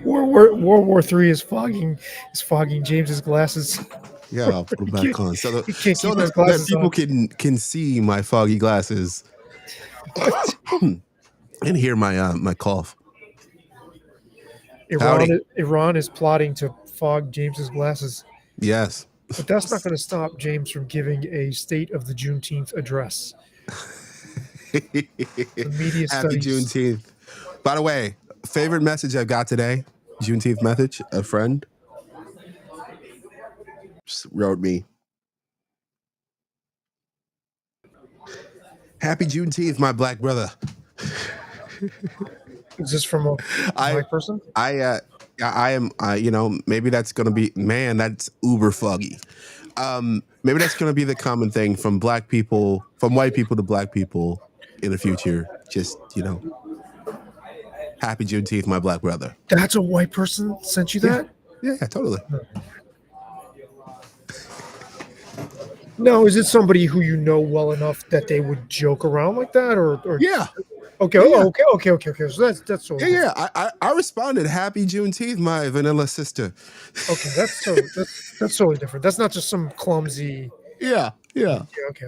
World War Three is fogging James's glasses. Yeah, I'll put them he back can't on he can't so keep his that glasses people on. can see my foggy glasses and hear my cough. Howdy. Iran is plotting to fog James's glasses, Yes. but that's not going to stop James from giving a State of the Juneteenth address. The media Happy studies. Juneteenth. By the way, favorite message I got today, Juneteenth message, a friend wrote me, Happy Juneteenth, my black brother. Is this from a I black person? I am maybe that's gonna be, man, that's uber foggy. Maybe that's gonna be the common thing from black people, from white people to black people in the future. Just, happy Juneteenth, my black brother. That's a white person sent you that? Yeah, totally. No, is it somebody who you know well enough that they would joke around like that, or Yeah. okay, Yeah. okay. So that's so Yeah. I responded, Happy Juneteenth, my vanilla sister. okay. That's totally different. That's not just some clumsy. Yeah. Yeah, okay.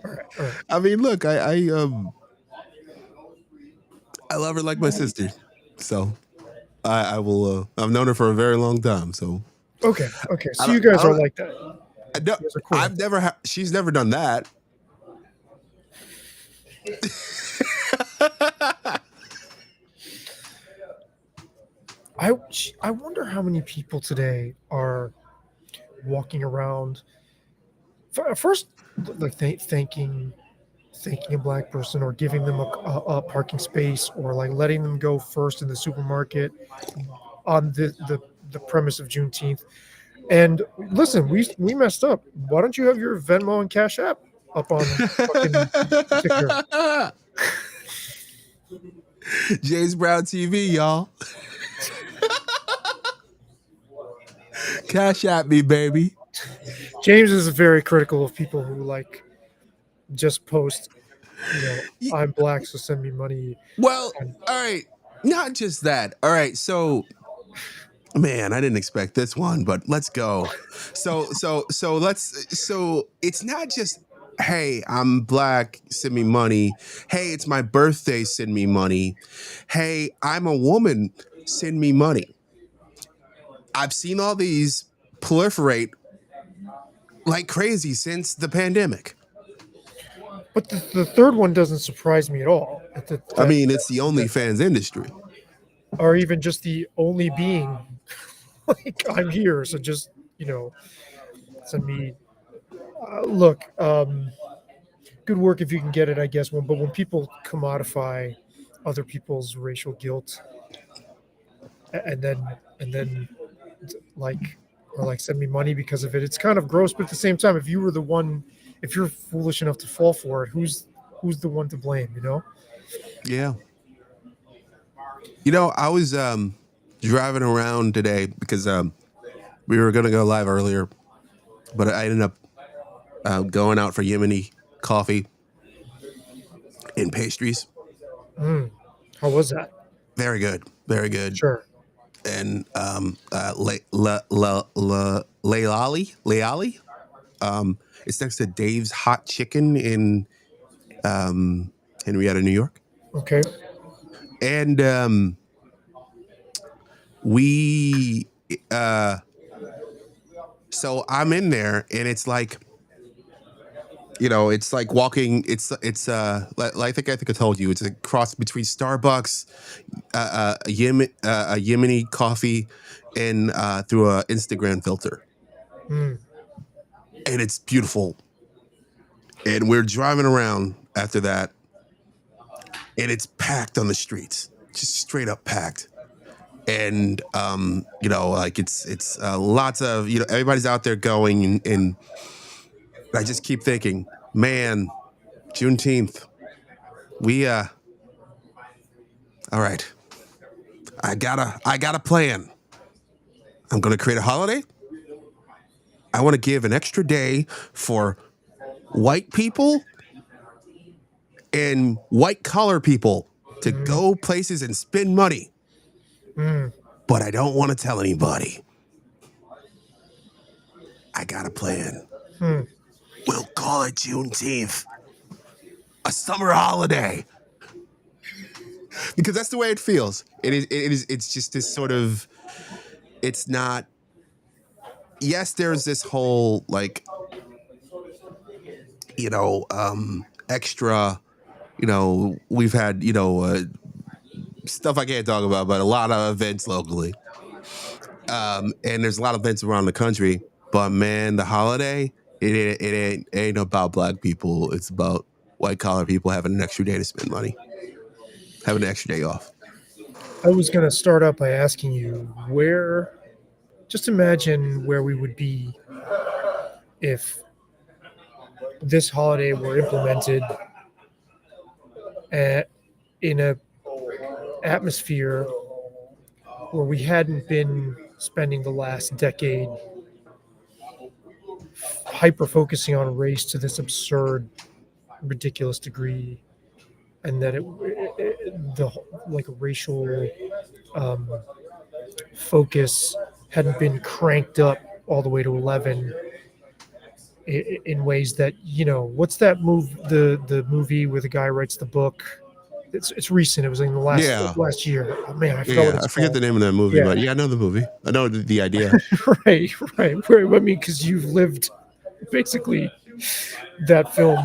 All right. I mean, look, I love her like my sister. So I will I've known her for a very long time. So Okay. I So you don't, guys I are don't, like that. I don't You guys are cool. I've never she's never done that. I wonder how many people today are walking around first like thanking a black person or giving them a parking space or like letting them go first in the supermarket on the premise of Juneteenth. And listen, we messed up. Why don't you have your Venmo and Cash App up on fucking ticker? James Brown TV, y'all. Cash at me, baby. James is very critical of people who like just post, I'm black, so send me money. Well, all right. Not just that. All right. So, man, I didn't expect this one, but let's go. So it's not just, hey, I'm black, send me money. Hey, it's my birthday, send me money. Hey, I'm a woman, send me money. I've seen all these proliferate like crazy since the pandemic. But the third one doesn't surprise me at all. I mean, it's the OnlyFans industry. Or even just the only being like I'm here, so just send me. Look, good work if you can get it, I guess. But when people commodify other people's racial guilt, and then like or like send me money because of it, it's kind of gross. But at the same time, if you're foolish enough to fall for it, who's the one to blame? Yeah. I was driving around today because we were going to go live earlier, but I ended up going out for Yemeni coffee and pastries. How was that? Very good. Very good. Sure. And Leali, it's next to Dave's Hot Chicken in Henrietta, New York. Okay. And we so I'm in there and it's like, it's like walking, it's like, I think I told you, it's a cross between Starbucks, a Yemeni coffee, and through a Instagram filter. And it's beautiful. And we're driving around after that, and it's packed on the streets, just straight up packed. And like it's lots of everybody's out there going, and I just keep thinking, man, Juneteenth, we all right, I got a plan. I'm gonna create a holiday. I want to give an extra day for white people and white collar people to go places and spend money. Mm, but I don't want to tell anybody. I got a plan. hmm. We'll call it Juneteenth, a summer holiday, because that's the way it feels. It is. It is. It's just this sort of. It's not. Yes, there's this whole like, extra. We've had stuff I can't talk about, but a lot of events locally. And there's a lot of events around the country. But man, the holiday, it ain't about black people. It's about white collar people having an extra day to spend money, having an extra day off. I was going to start out by asking you where, just imagine where we would be if this holiday were implemented at, in a atmosphere where we hadn't been spending the last decade hyper focusing on race to this absurd, ridiculous degree, and that the like racial um, focus hadn't been cranked up all the way to 11 in ways that what's that the movie where the guy writes the book. It's recent. It was in the Yeah, last year. Oh man, I forgot what yeah. it's I forget called. the name of that movie, Yeah. but yeah, I know the movie. I know the idea. Right, right. I mean, because you've lived basically that film,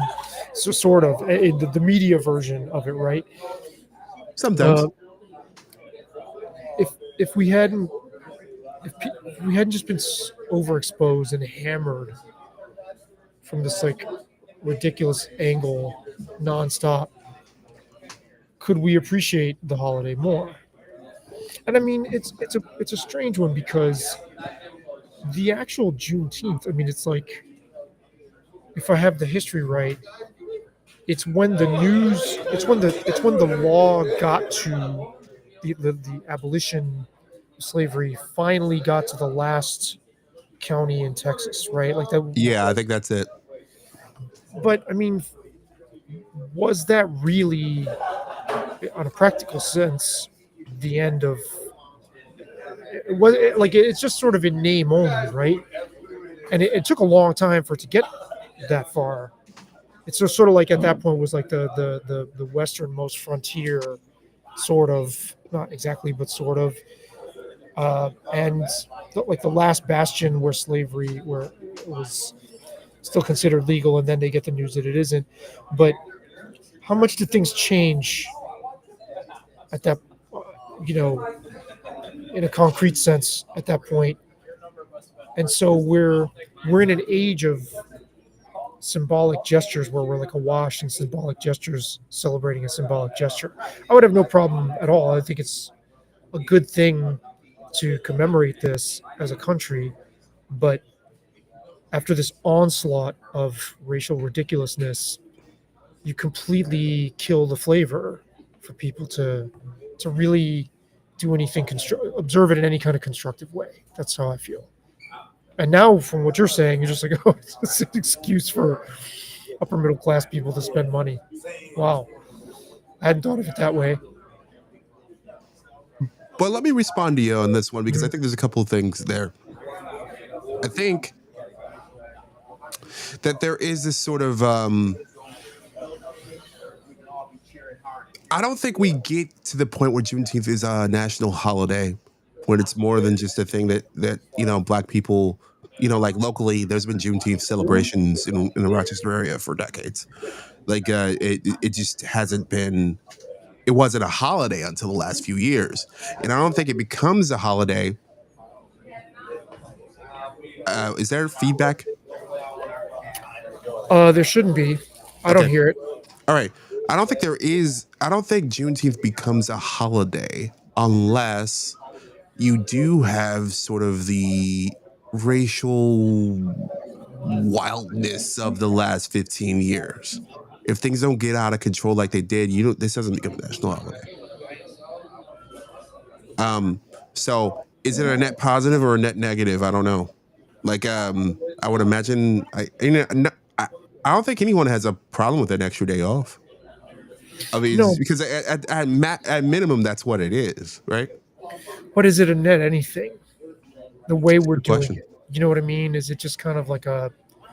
so sort of the media version of it, right? Sometimes. Uh, if if we hadn't if we hadn't just been overexposed and hammered from this like ridiculous angle nonstop, could we appreciate the holiday more? And I mean, it's a strange one because the actual Juneteenth. I mean, it's like if I have the history right, it's when the news, it's when the law got to the abolition of slavery finally got to the last county in Texas, right? Like that. Yeah, I think that's it. But I mean, was that really, on a practical sense, the end of? Was it, like it's just sort of in name only, right? And it took a long time for it to get that far. It's just sort of like at that point was like the westernmost frontier, sort of, not exactly, but sort of, and like the last bastion where slavery, where it was still considered legal, and then they get the news that it isn't. But how much did things change at that, you know, in a concrete sense at that point? And so we're in an age of symbolic gestures where we're like awash in symbolic gestures, celebrating a symbolic gesture. I would have no problem at all. I think it's a good thing to commemorate this as a country, but after this onslaught of racial ridiculousness, you completely kill the flavor for people to really do anything observe it in any kind of constructive way. That's how I feel. And now, from what you're saying, you're just like, oh, it's an excuse for upper middle class people to spend money. Wow, I hadn't thought of it that way. But let me respond to you on this one because I Mhm. think there's a couple of things there. I think that there is this sort of I don't think we get to the point where Juneteenth is a national holiday, when it's more than just a thing that black people, like locally. There's been Juneteenth celebrations in the Rochester area for decades. Like it just hasn't been. It wasn't a holiday until the last few years, and I don't think it becomes a holiday. Is there feedback? There shouldn't be. I don't Okay, hear it. all right. I don't think there is. I don't think Juneteenth becomes a holiday unless you do have sort of the racial wildness of the last 15 years. If things don't get out of control like they did, this doesn't become a national holiday. So is it a net positive or a net negative? I don't know. Like, I would imagine I don't think anyone has a problem with an extra day off. I mean, No, because at minimum, that's what it is, right? But is it a net anything? The way we're Good doing question. it, you know what I mean? Is it just kind of like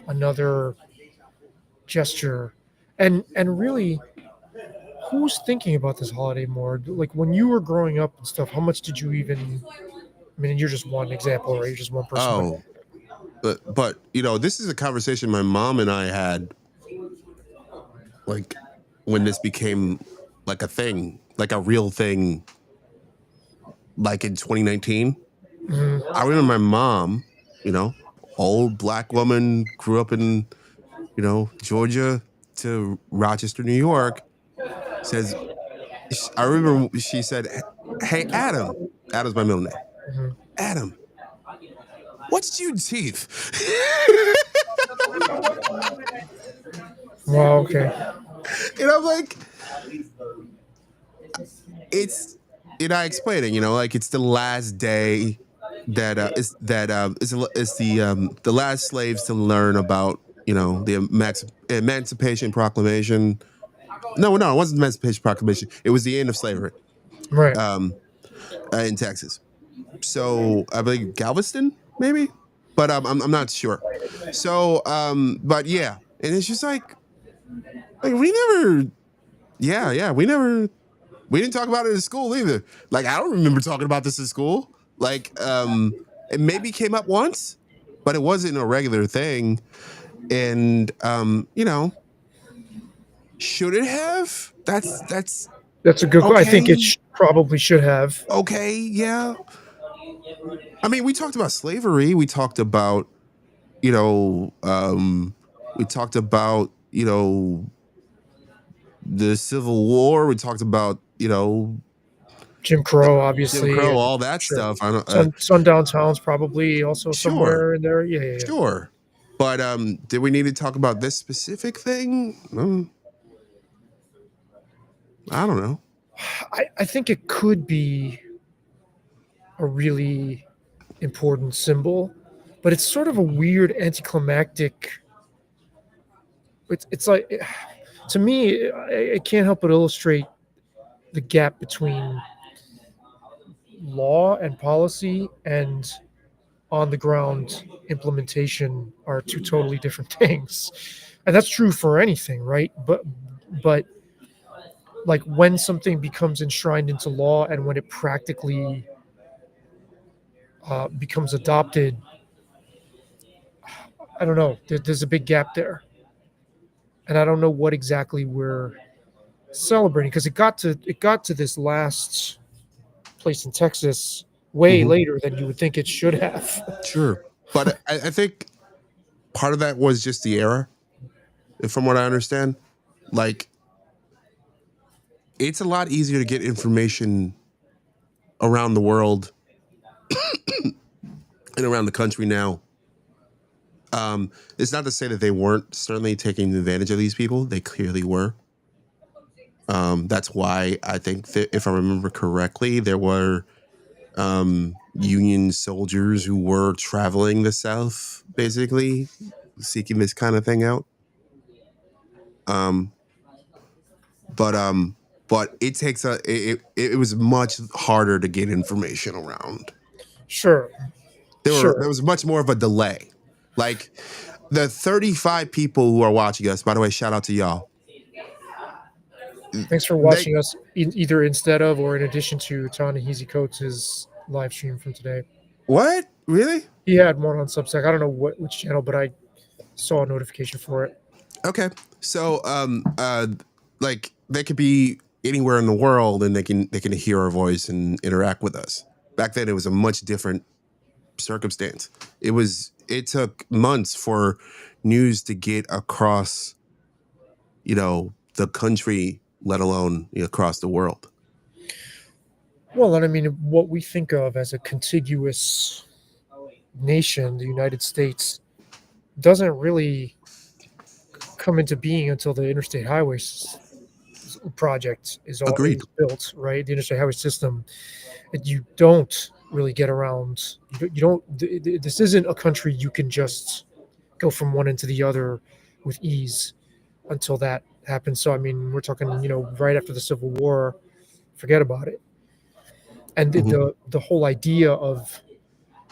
another gesture? And really, who's thinking about this holiday more? Like when you were growing up and stuff, how much did you even? I mean, you're just one example, right? You're just one person, but Oh, but this is a conversation my mom and I had, like, when this became like a thing, like a real thing, like in 2019. mhm, I remember my mom, old black woman, grew up in, Georgia to Rochester, New York, says, I remember she said, "Hey, Adam," Adam's my middle name. mhm. Adam, what's Juneteenth? Wow. Okay. And I'm like, it's, I explain it, like it's the last day that it's the last slaves to learn about, the Emancipation Proclamation. No, it wasn't the Emancipation Proclamation. It was the end of slavery, Right. um, in Texas. So I believe Galveston, maybe, but I'm not sure. So, but yeah, and it's just like we never, yeah, we didn't talk about it in school either. Like I don't remember talking about this in school. Like, it maybe came up once, but it wasn't a regular thing. And should it have? That's That's a good. I think it okay. probably should have. Okay, yeah. I mean, we talked about slavery. We talked about, you know, um, we talked about, the Civil War. We talked about, Jim Crow, Jim obviously, Crow, and all that sure. stuff. I don't. Sundown Town's probably also Sure, somewhere in there. Yeah, yeah, yeah. sure. But did we need to talk about this specific thing? I don't know. I think it could be a really important symbol, but it's sort of a weird anticlimactic. It's like, to me, it can't help but illustrate the gap between law and policy and on the ground implementation are two totally different things. And that's true for anything, right? But like when something becomes enshrined into law and when it practically becomes adopted, I don't know. There's a big gap there, and I don't know what exactly we're celebrating because it got to this last place in Texas way Hmm. later than you would think it should have. Sure, but I think part of that was just the era, from what I understand. Like, it's a lot easier to get information around the world and around the country now. It's not to say that they weren't certainly taking advantage of these people. They clearly were. That's why I think that, if I remember correctly, there were Union soldiers who were traveling the South, basically seeking this kind of thing out. Um, but it takes it was much harder to get information around. Sure, There sure. was much more of a delay. Like the 35 people who are watching us, by the way, shout out to y'all. Thanks for They watching us either instead of or in addition to Ta-Nehisi Coates' live stream from today. what? Really? He had one on Substack. I don't know which channel, but I saw a notification for it. Okay. So like they could be anywhere in the world and they can hear our voice and interact with us. Back then it was a much different circumstance. It took months for news to get across, the country, let alone across the world. Well, and I mean, what we think of as a contiguous nation, the United States, doesn't really come into being until the Interstate Highways project Agreed. is built, right? The Interstate Highway System. And you don't really get around. You don't. This isn't a country you can just go from one end to the other with ease until that happens. So I mean, we're talking, right after the Civil War. Forget about it. And Mhm. the whole idea of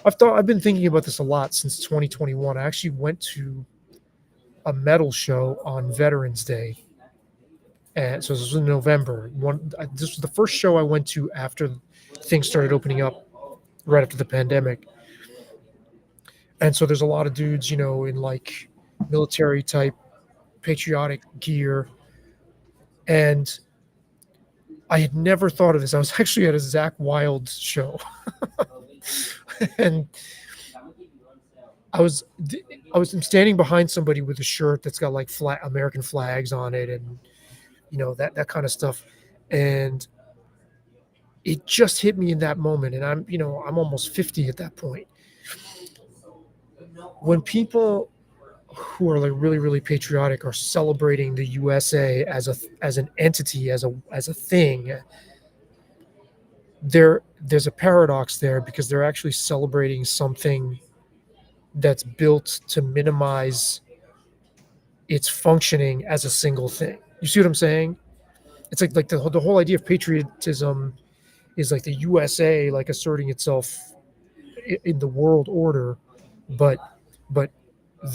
I've been thinking about this a lot since 2021. I actually went to a metal show on Veterans Day, and so this was in November. This was the first show I went to after things started opening up right after the pandemic. And so there's a lot of dudes, in like military type patriotic gear. And I had never thought of this. I was actually at a Zach Wild show, and I was I'm standing behind somebody with a shirt that's got like American flags on it, and that kind of stuff. And it just hit me in that moment, and I'm almost 50 at that point. When people who are like really really patriotic are celebrating the USA as an entity, as a thing, there's a paradox there, because they're actually celebrating something that's built to minimize its functioning as a single thing. You see what I'm saying? It's like the whole idea of patriotism is like the USA like asserting itself in the world order, but but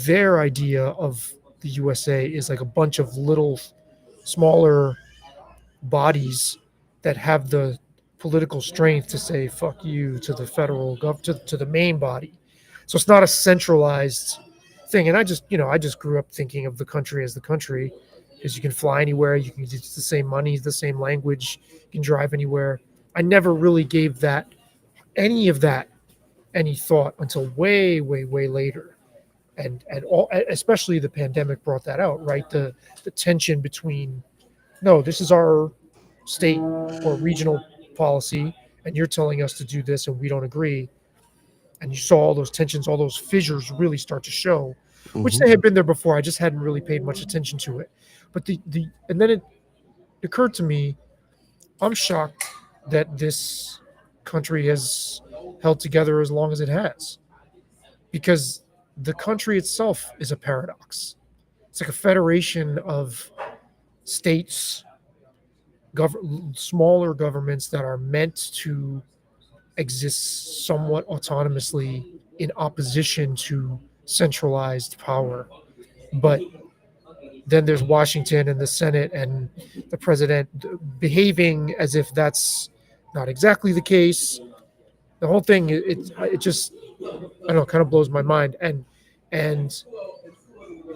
their idea of the USA is like a bunch of little smaller bodies that have the political strength to say fuck you to the federal to the main body. So it's not a centralized thing. And I just grew up thinking of the country as the country, because you can fly anywhere, you can use the same money, the same language, you can drive anywhere. I never really gave that any of that any thought until way way way later. And all, especially the pandemic brought that out, right? The tension between, no, this is our state or regional policy, and you're telling us to do this and we don't agree. And you saw all those tensions, all those fissures really start to show, which Mhm. they had been there before. I just hadn't really paid much attention to it. But and then it occurred to me, I'm shocked that this country has held together as long as it has, because the country itself is a paradox. It's like a federation of states, smaller governments that are meant to exist somewhat autonomously in opposition to centralized power. But then there's Washington and the Senate and the president behaving as if that's not exactly the case. The whole thing, it just, I don't know, kind of blows my mind. And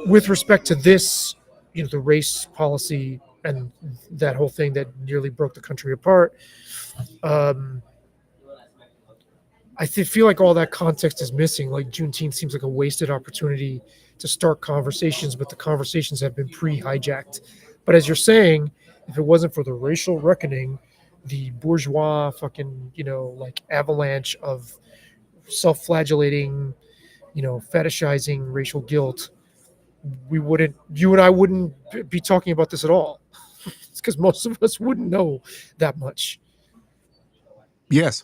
with respect to this, the race policy and that whole thing that nearly broke the country apart, um, feel like all that context is missing. Like Juneteenth seems like a wasted opportunity to start conversations, but the conversations have been pre-hijacked. But as you're saying, if it wasn't for the racial reckoning, the bourgeois fucking, like avalanche of self-flagellating, fetishizing racial guilt, you and I wouldn't be talking about this at all. It's because most of us wouldn't know that much. Yes,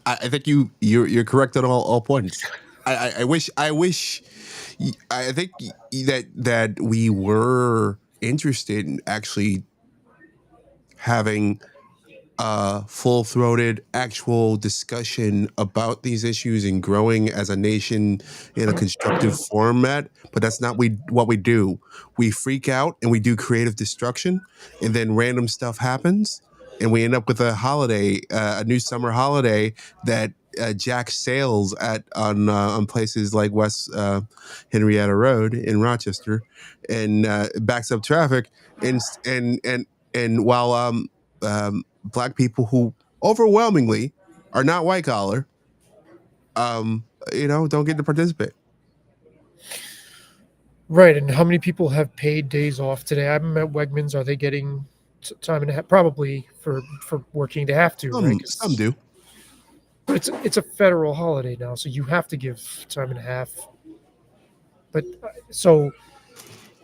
I think you're correct on all points. I think that we were interested in actually having a full-throated actual discussion about these issues and growing as a nation in a constructive format, but that's not what we do. We freak out and we do creative destruction, and then random stuff happens, and we end up with a holiday, a new summer holiday that jacks sales on places like West Henrietta Road in Rochester, and backs up traffic, and while black people who overwhelmingly are not white collar, don't get to participate. Right. And how many people have paid days off today? I'm at Wegmans. Are they getting time and a half? Probably for working. They have to, right? Some do. But it's a federal holiday now, so you have to give time and a half. But so,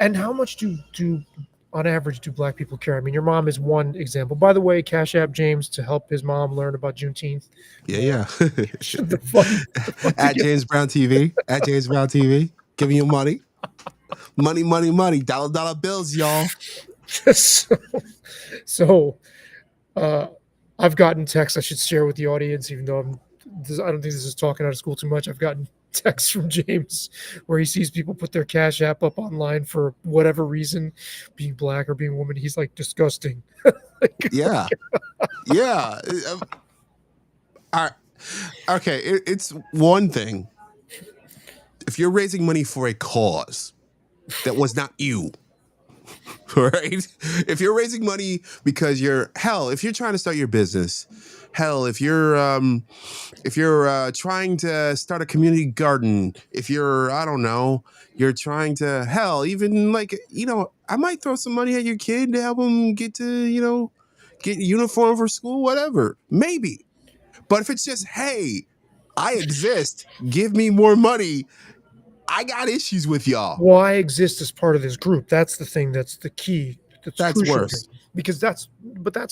and how much do on average do black people care? I mean, your mom is one example. By the way, Cash App James to help his mom learn about Juneteenth. Yeah. The fuck At James Brown TV. At James Brown TV. Giving you money. Money. Dollar bills, y'all. so Uh, I've gotten texts I should share with the audience, even though I don't think this is talking out of school too much. I've gotten texts from James where he sees people put their Cash App up online for whatever reason, being black or being woman. He's like, disgusting. Yeah, yeah. I, okay, it's one thing if you're raising money for a cause that was not you, right? If you're raising money because if you're trying to start your business, if you're trying to start a community garden, if you're, I don't know, you're trying to even like, I might throw some money at your kid to help him get to, get a uniform for school, whatever, maybe. But if it's just, hey, I exist, give me more money, I got issues with y'all. Why exist as part of this group? That's the thing. That's the key. That's crucial worse. here. Because that's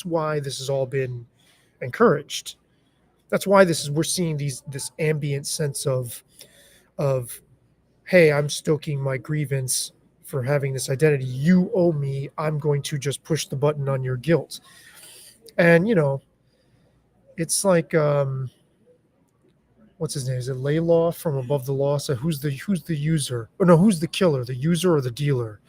why this has all been encouraged. That's why we're seeing this ambient sense of, hey, I'm stoking my grievance for having this identity. You owe me. I'm going to just push the button on your guilt. And it's like what's his name? Is it Laylaw from Above the Law? So who's the user? Or no, who's the killer? The user or the dealer?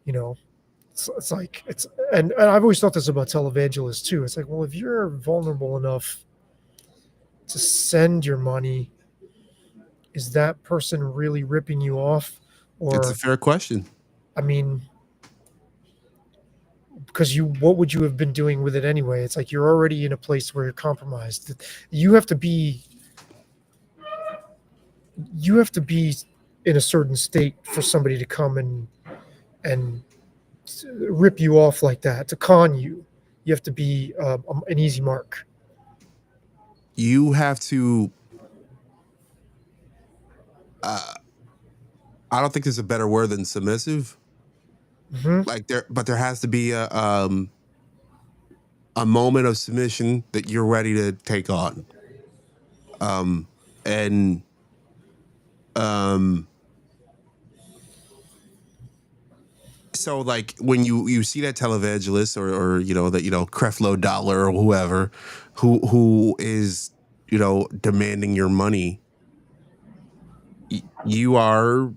It's like and I've always thought this about televangelists too. It's like, well, if you're vulnerable enough to send your money, is that person really ripping you off? Or It's a fair question. I mean, because what would you have been doing with it anyway? It's like you're already in a place where you're compromised. You have to be in a certain state for somebody to come and rip you off like that, to con you. You have to be an easy mark. You have to. I don't think there's a better word than submissive. Mm-hmm. But there has to be a moment of submission that you're ready to take on. So like when you see that televangelist or that Creflo Dollar or whoever who is demanding your money, you're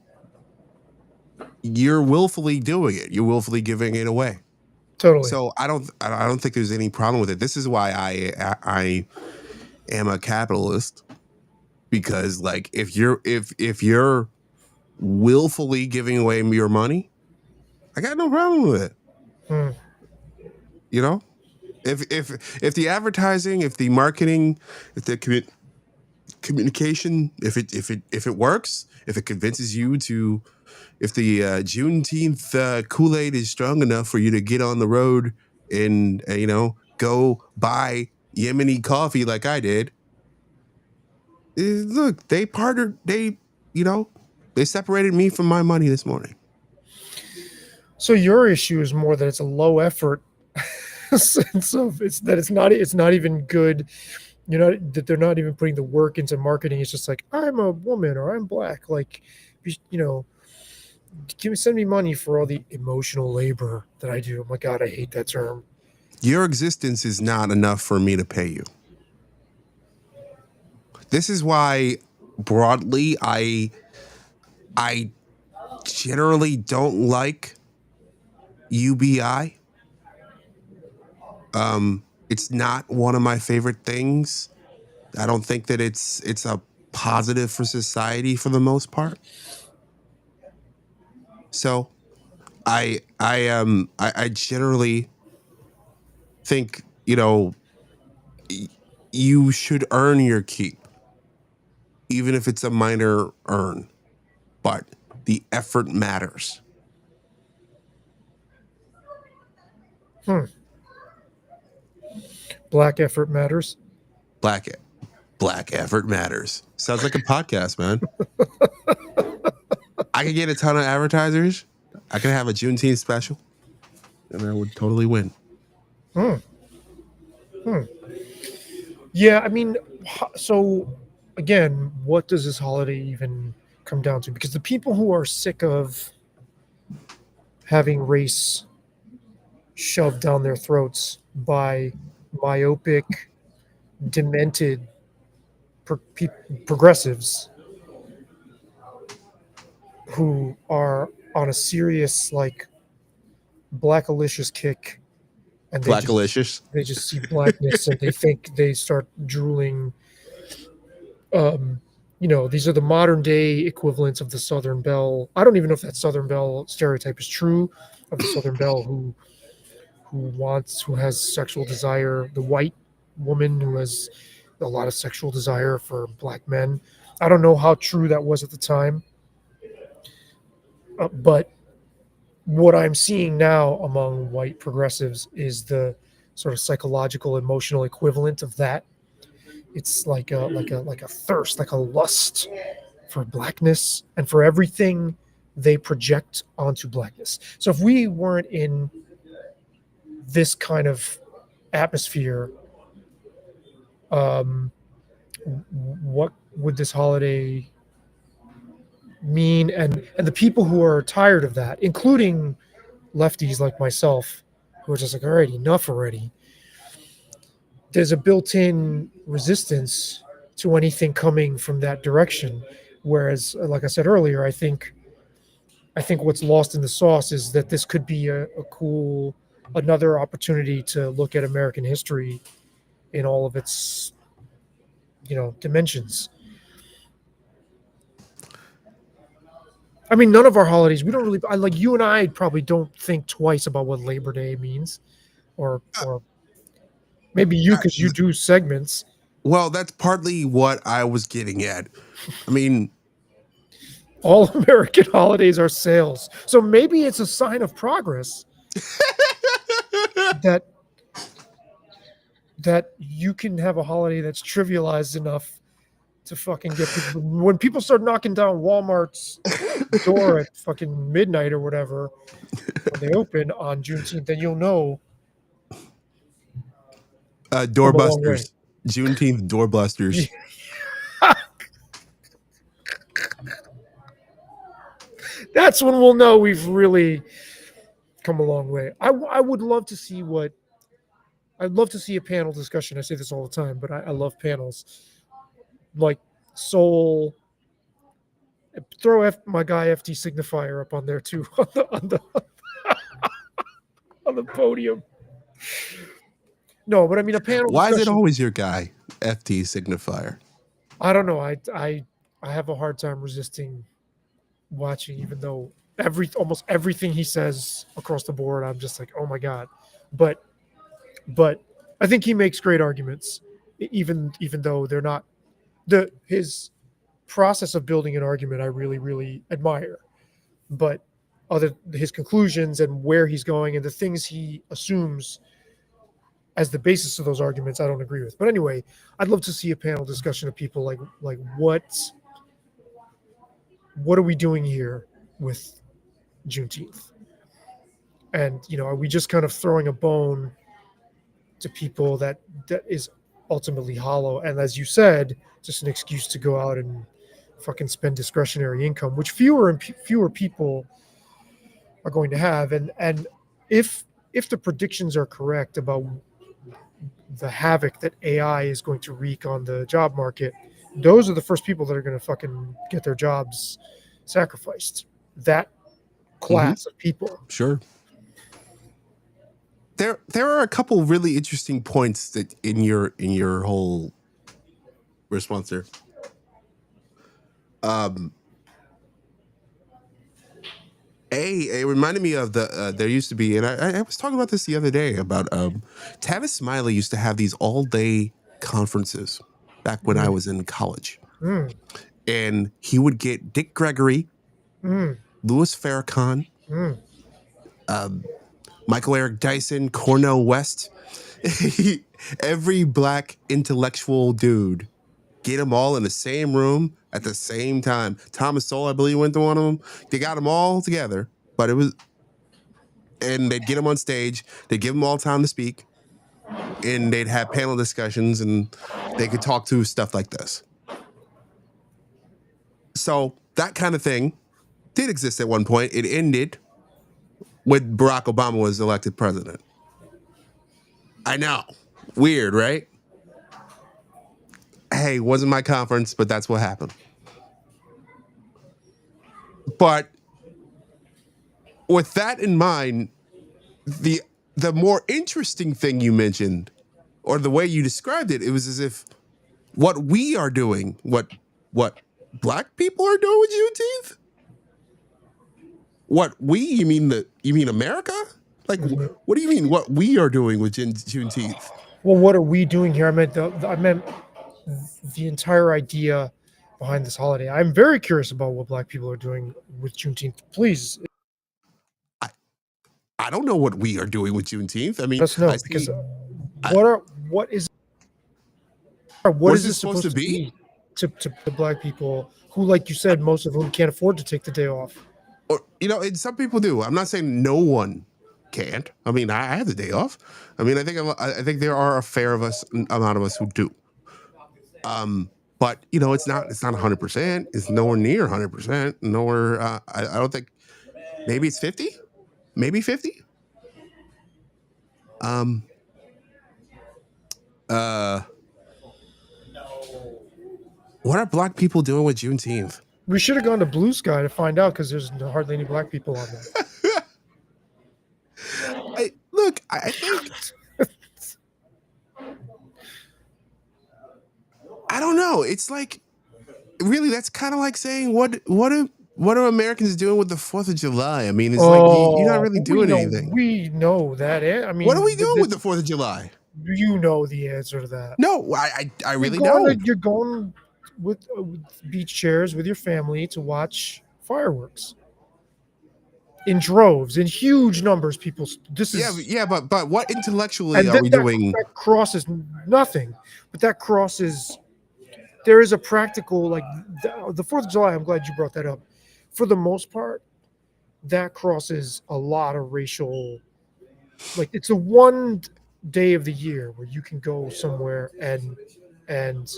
willfully doing it. You're willfully giving it away. Totally. So I don't think there's any problem with it. This is why I am a capitalist, because like if you're willfully giving away your money, I got no problem with it. If the advertising, if the marketing, if the communication, if it works, if it convinces you to, if the Juneteenth Kool-Aid is strong enough for you to get on the road and go buy Yemeni coffee like I did, look, they partnered. They separated me from my money this morning. So your issue is more that it's a low effort sense of it's not even good. That they're not even putting the work into marketing. It's just like, I'm a woman or I'm black. Like, send me money for all the emotional labor that I do. Oh my God, I hate that term. Your existence is not enough for me to pay you. This is why broadly I generally don't like UBI. It's not one of my favorite things. I don't think that it's a positive for society for the most part. So I generally think, you should earn your keep, even if it's a minor earn, but the effort matters. Black effort matters. Black effort matters. Sounds like a podcast, man. I could get a ton of advertisers. I could have a Juneteenth special, and I would totally win. Yeah, I mean, so again, what does this holiday even come down to? Because the people who are sick of having race shoved down their throats by myopic, demented progressives who are on a serious like blackalicious kick, and Blackalicious. they just see blackness and they think they start drooling. Um, these are the modern day equivalents of the Southern Belle. I don't even know if that Southern Belle stereotype is true, of the Southern Belle who has sexual desire, the white woman who has a lot of sexual desire for black men. I don't know how true that was at the time, but what I'm seeing now among white progressives is the sort of psychological, emotional equivalent of that. It's like a thirst, like a lust for blackness and for everything they project onto blackness. So if we weren't in this kind of atmosphere, um, what would this holiday mean? And the people who are tired of that, including lefties like myself, who are just like, all right, enough already. There's a built-in resistance to anything coming from that direction. Whereas, like I said earlier, I think what's lost in the sauce is that this could be a cool another opportunity to look at American history in all of its dimensions. I mean, none of our holidays, we don't really like you and I probably don't think twice about what Labor Day means, or maybe you because you do segments. Well, that's partly what I was getting at. I mean, All American holidays are sales, so maybe it's a sign of progress that you can have a holiday that's trivialized enough to fucking get people. When people start knocking down Walmart's door at fucking midnight or whatever when they open on Juneteenth, then you'll know doorbusters, Juneteenth doorbusters. That's when we'll know we've really come a long way. I would love to see I'd love to see a panel discussion. I say this all the time, but I love panels like Soul. Throw my guy FT Signifier up on there too on the podium. No, but I mean a panel. Why discussion. is it always your guy, FT Signifier? I don't know. I have a hard time resisting watching, even though almost everything he says across the board, I'm just like, oh my god. But I think he makes great arguments, even though they're not his process of building an argument. I really, really admire, but his conclusions and where he's going and the things he assumes as the basis of those arguments, I don't agree with. But anyway, I'd love to see a panel discussion of people like what are we doing here with Juneteenth? And are we just kind of throwing a bone to people that is ultimately hollow? And as you said, just an excuse to go out and fucking spend discretionary income, which fewer and fewer people are going to have. And if the predictions are correct about the havoc that AI is going to wreak on the job market, those are the first people that are going to fucking get their jobs sacrificed. That class of people. Sure. There are a couple really interesting points that in your whole response there. It reminded me of the there used to be, and I was talking about this the other day about Tavis Smiley used to have these all day conferences back when I was in college, and he would get Dick Gregory, Louis Farrakhan, Michael Eric Dyson, Cornel West, every black intellectual dude. Get them all in the same room at the same time. Thomas Sowell, I believe, went to one of them. They got them all together, and they'd get them on stage. They'd give them all time to speak, and they'd have panel discussions, and they could talk to stuff like this. So that kind of thing did exist at one point. It ended when Barack Obama was elected president. I know. Weird, right? Hey, wasn't my conference, but that's what happened. But with that in mind, the the more interesting thing you mentioned, or the way you described it, it was as if what we are doing, what black people are doing with Juneteenth. What we? You mean America? Like, Mhm. what do you mean? What we are doing with Juneteenth? Well, what are we doing here? I meant the entire idea behind this holiday. I'm very curious about what Black people are doing with Juneteenth. Please I, I don't know what we are doing with Juneteenth. I mean, let us know I because see. I, what what is is this this supposed supposed to to be? be to the Black people who, like you said, most of whom can't afford to take the day off? Or and some people do. I'm not saying no one can't. I mean, I had the day off. I mean, I think there are a fair amount of us who do. But it's not 100%. It's nowhere near 100%. Nowhere. I don't think. Maybe it's 50. Maybe 50. Um. Uh. What are black people doing with Juneteenth? We should have gone to Blue Sky to find out because there's hardly any Black people on there. I think I don't know. It's like really that's kind of like saying what are Americans doing with the 4th of July? I mean, it's like you're not Oh, really doing anything. we know that. I What are we mean, doing with the 4th of July? you know the answer to that. No, I really don't. You're going with beach chairs with your family to watch fireworks in droves, in huge numbers. People, this is Yeah, but what intellectually and are we doing? that crosses nothing, but that crosses. There is a practical like the 4th of July. I'm glad you brought that up. For the most part, that crosses a lot of racial. Like it's the one day of the year where you can go somewhere and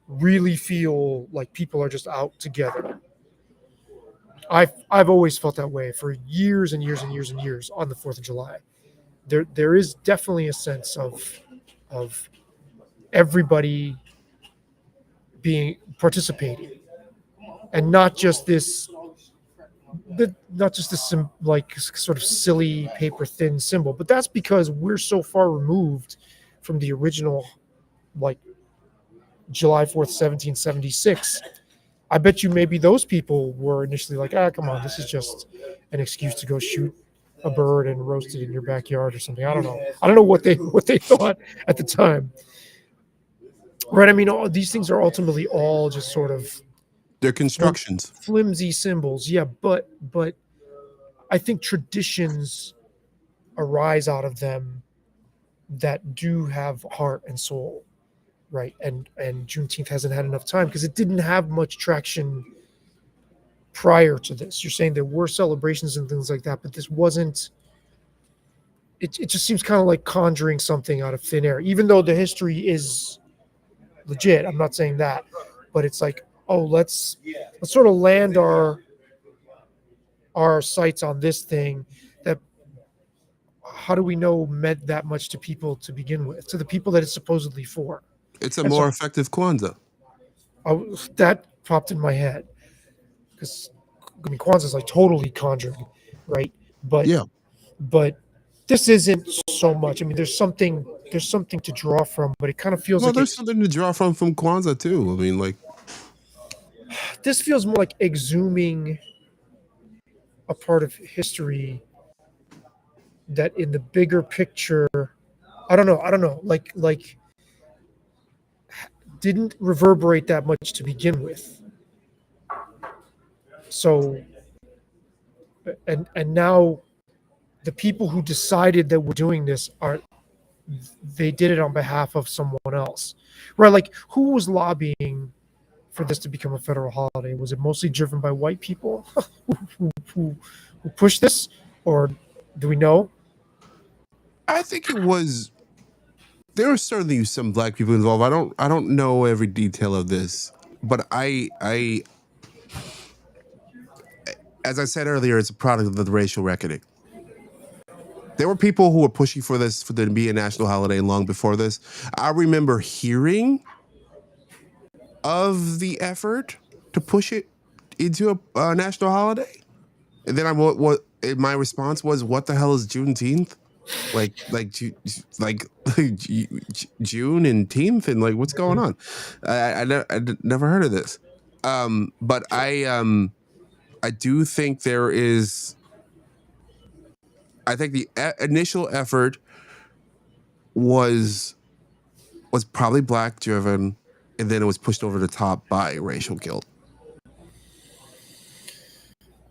really feel like people are just out together. I've always felt that way for years and years and years and years on the 4th of July. There is definitely a sense of everybody being participating and not just this like sort of silly paper thin symbol, but that's because we're so far removed from the original like July 4th 1776. I bet you maybe those people were initially like, come on, this is just an excuse to go shoot a bird and roast it in your backyard or something. I don't know. I don't know what they thought at the time. Right? I mean, all these things are ultimately all just sort of Their constructions. flimsy symbols. Yeah, but I think traditions arise out of them that do have heart and soul, right? And Juneteenth hasn't had enough time because it didn't have much traction prior to this. You're saying there were celebrations and things like that, but this wasn't. It just seems kind of like conjuring something out of thin air, even though the history is legit. I'm not saying that, but it's like, oh, let's sort of land our sights on this thing that how do we know meant that much to people to begin with, to the people that it's supposedly for. It's a And so more effective Kwanzaa. that popped in my head because I mean Kwanzaa is like totally conjuring, right? But Yeah. but this isn't so much. I mean, there's something to draw from, but it kind of feels Well, like there's something to draw from Kwanzaa too. I mean, like this feels more like exhuming a part of history that in the bigger picture, I don't know, like didn't reverberate that much to begin with. So and now the people who decided that we're doing this they did it on behalf of someone else, right? Like who was lobbying for this to become a federal holiday? Was it mostly driven by white people who pushed this, or do we know? I think it was. There are certainly some black people involved. I don't know every detail of this, but as I said earlier, it's a product of the racial reckoning. There were people who were pushing for this for there to be a national holiday long before this. I remember hearing of the effort to push it into a national holiday, and then what my response was, "What the hell is Juneteenth? Like June and teenth, and like what's going on?" I never heard of this, but I do think there is. I think the initial effort was probably black driven, and then it was pushed over the top by racial guilt.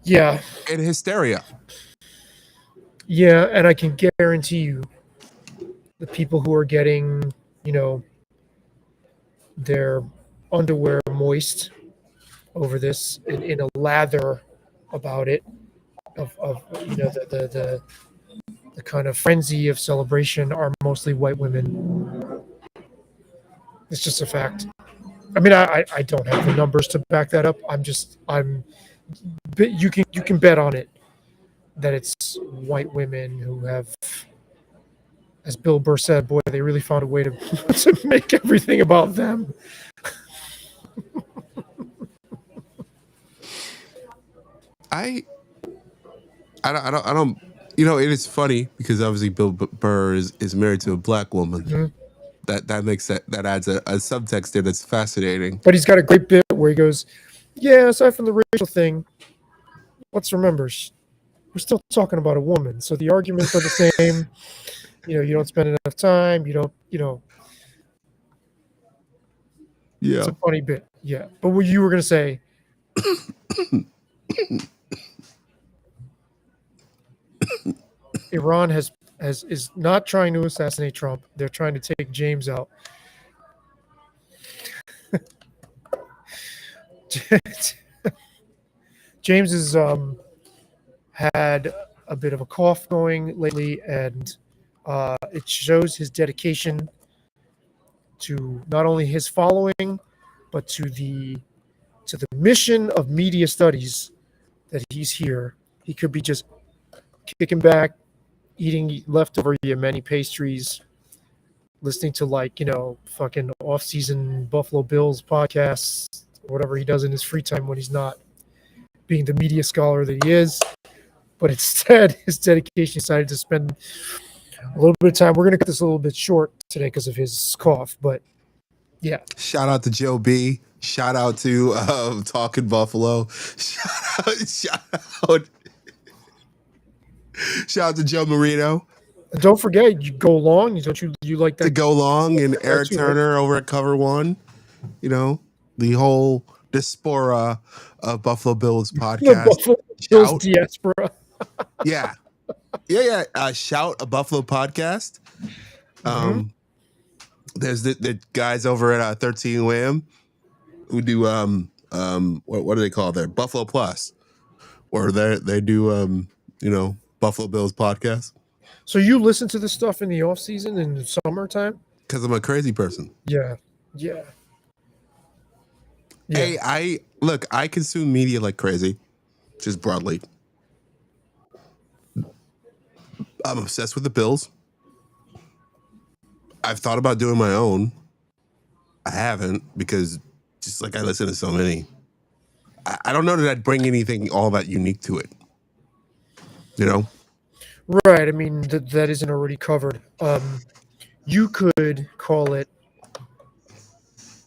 Yeah. And hysteria. Yeah, and I can guarantee you the people who are getting, their underwear moist over this in a lather about it, of the kind of frenzy of celebration are mostly white women. It's just a fact. I mean, I don't have the numbers to back that up. You can bet on it that it's white women who have, as Bill Burr said, boy, they really found a way to to make everything about them. I don't. It is funny because obviously Bill Burr is married to a black woman. Mm-hmm. That makes that adds a subtext there that's fascinating. But he's got a great bit where he goes, "Yeah, aside from the racial thing, let's remember we're still talking about a woman, so the arguments are the same. You don't spend enough time. You don't. Yeah, it's a funny bit. Yeah, but what you were gonna say." Iran is not trying to assassinate Trump. They're trying to take James out. James has had a bit of a cough going lately, and it shows his dedication to not only his following, but to the mission of media studies that he's here. He could be just kicking back, eating leftover Yemeni pastries, listening to fucking off-season Buffalo Bills podcasts, whatever he does in his free time when he's not being the media scholar that he is. But instead, his dedication decided to spend a little bit of time. We're going to cut this a little bit short today because of his cough, but yeah. Shout out to Joe B. Shout out to Talking Buffalo. Shout out to Joe Marino. And don't forget, you go long. Don't you like that? To go long and Eric Turner over at Cover One. The whole diaspora of Buffalo Bills podcast. The Buffalo Bills diaspora. Yeah. Shout a Buffalo podcast. There's the guys over at 13 Wham who do what do they call there? Buffalo Plus, or they do Buffalo Bills podcast. So you listen to this stuff in the off season in the summertime? Because I'm a crazy person. Yeah. Hey, I consume media like crazy, just broadly. I'm obsessed with the Bills. I've thought about doing my own. I haven't, because just like I listen to so many. I don't know that I'd bring anything all that unique to it. Right. I mean, that isn't already covered. You could call it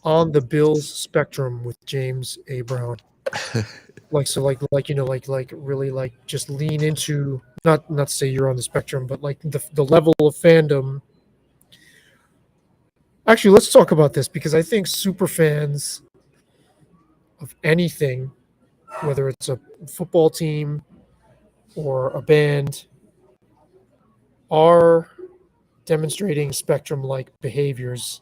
On the Bills Spectrum with James A. Brown. Really just lean into, not to say you're on the spectrum, but like the level of fandom. Actually, let's talk about this, because I think super fans of anything, whether it's a football team or a band, are demonstrating spectrum-like behaviors,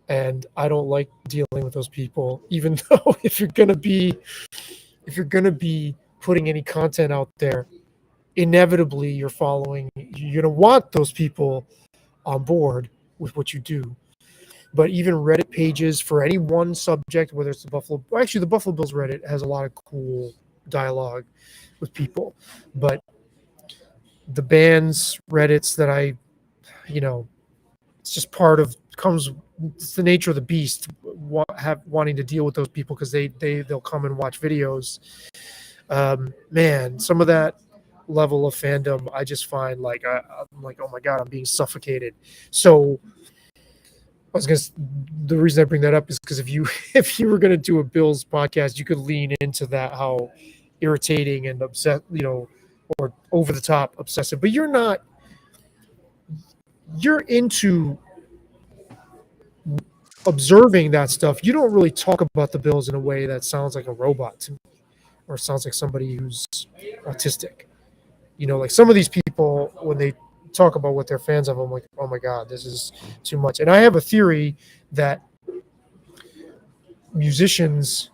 and I don't like dealing with those people. Even though if you're gonna be putting any content out there, inevitably you're gonna want those people on board with what you do. But even Reddit pages for any one subject, whether it's the Buffalo Bills Reddit has a lot of cool dialogue with people. But the bands Reddits that I, it's just it's the nature of the beast, wanting to deal with those people because they'll come and watch videos. Man, some of that level of fandom I just find I'm like, oh my god, I'm being suffocated. So the reason I bring that up is because if you were gonna do a Bills podcast, you could lean into that, how irritating and upset, or over the top obsessive. But you're not. You're into observing that stuff. You don't really talk about the Bills in a way that sounds like a robot to me, or sounds like somebody who's autistic. Like some of these people, when they talk about what they're fans of, I'm like, oh my god, this is too much. And I have a theory that musicians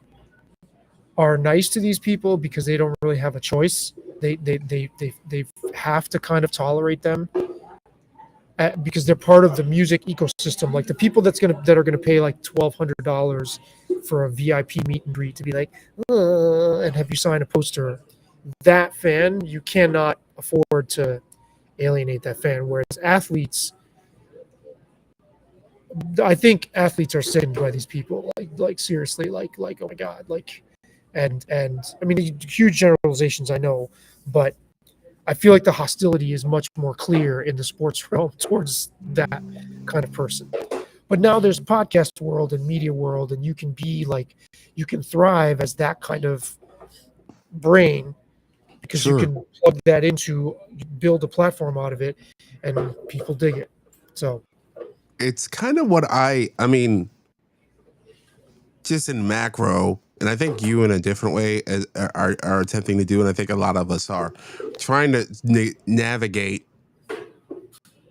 are nice to these people because they don't really have a choice. They have to kind of tolerate them, because they're part of the music ecosystem. Like the people that are gonna pay like $1,200 for a VIP meet and greet to be like, and have you sign a poster. That fan, you cannot afford to alienate that fan. Whereas athletes, I think athletes are sickened by these people. Like seriously, like oh my god, like, and I mean, huge generalizations, I know, but I feel like the hostility is much more clear in the sports realm towards that kind of person. But now there's podcast world and media world, and you can thrive as that kind of brain, because you Sure. can plug that into, build a platform out of it, and people dig it. So It's kind of what I mean, just in macro, and I think you in a different way are attempting to do, and I think a lot of us are trying to navigate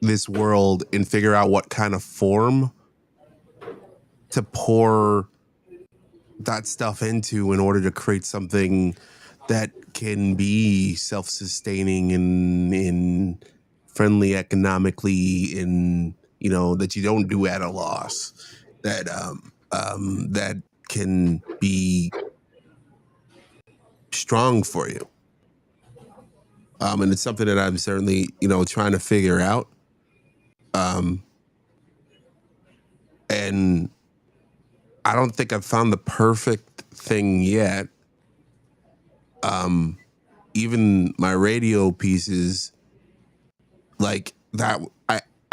this world and figure out what kind of form to pour that stuff into in order to create something that can be self-sustaining and friendly economically, and that you don't do at a loss, that that can be strong for you. And it's something that I'm certainly trying to figure out. And I don't think I've found the perfect thing yet. Even my radio pieces, like that,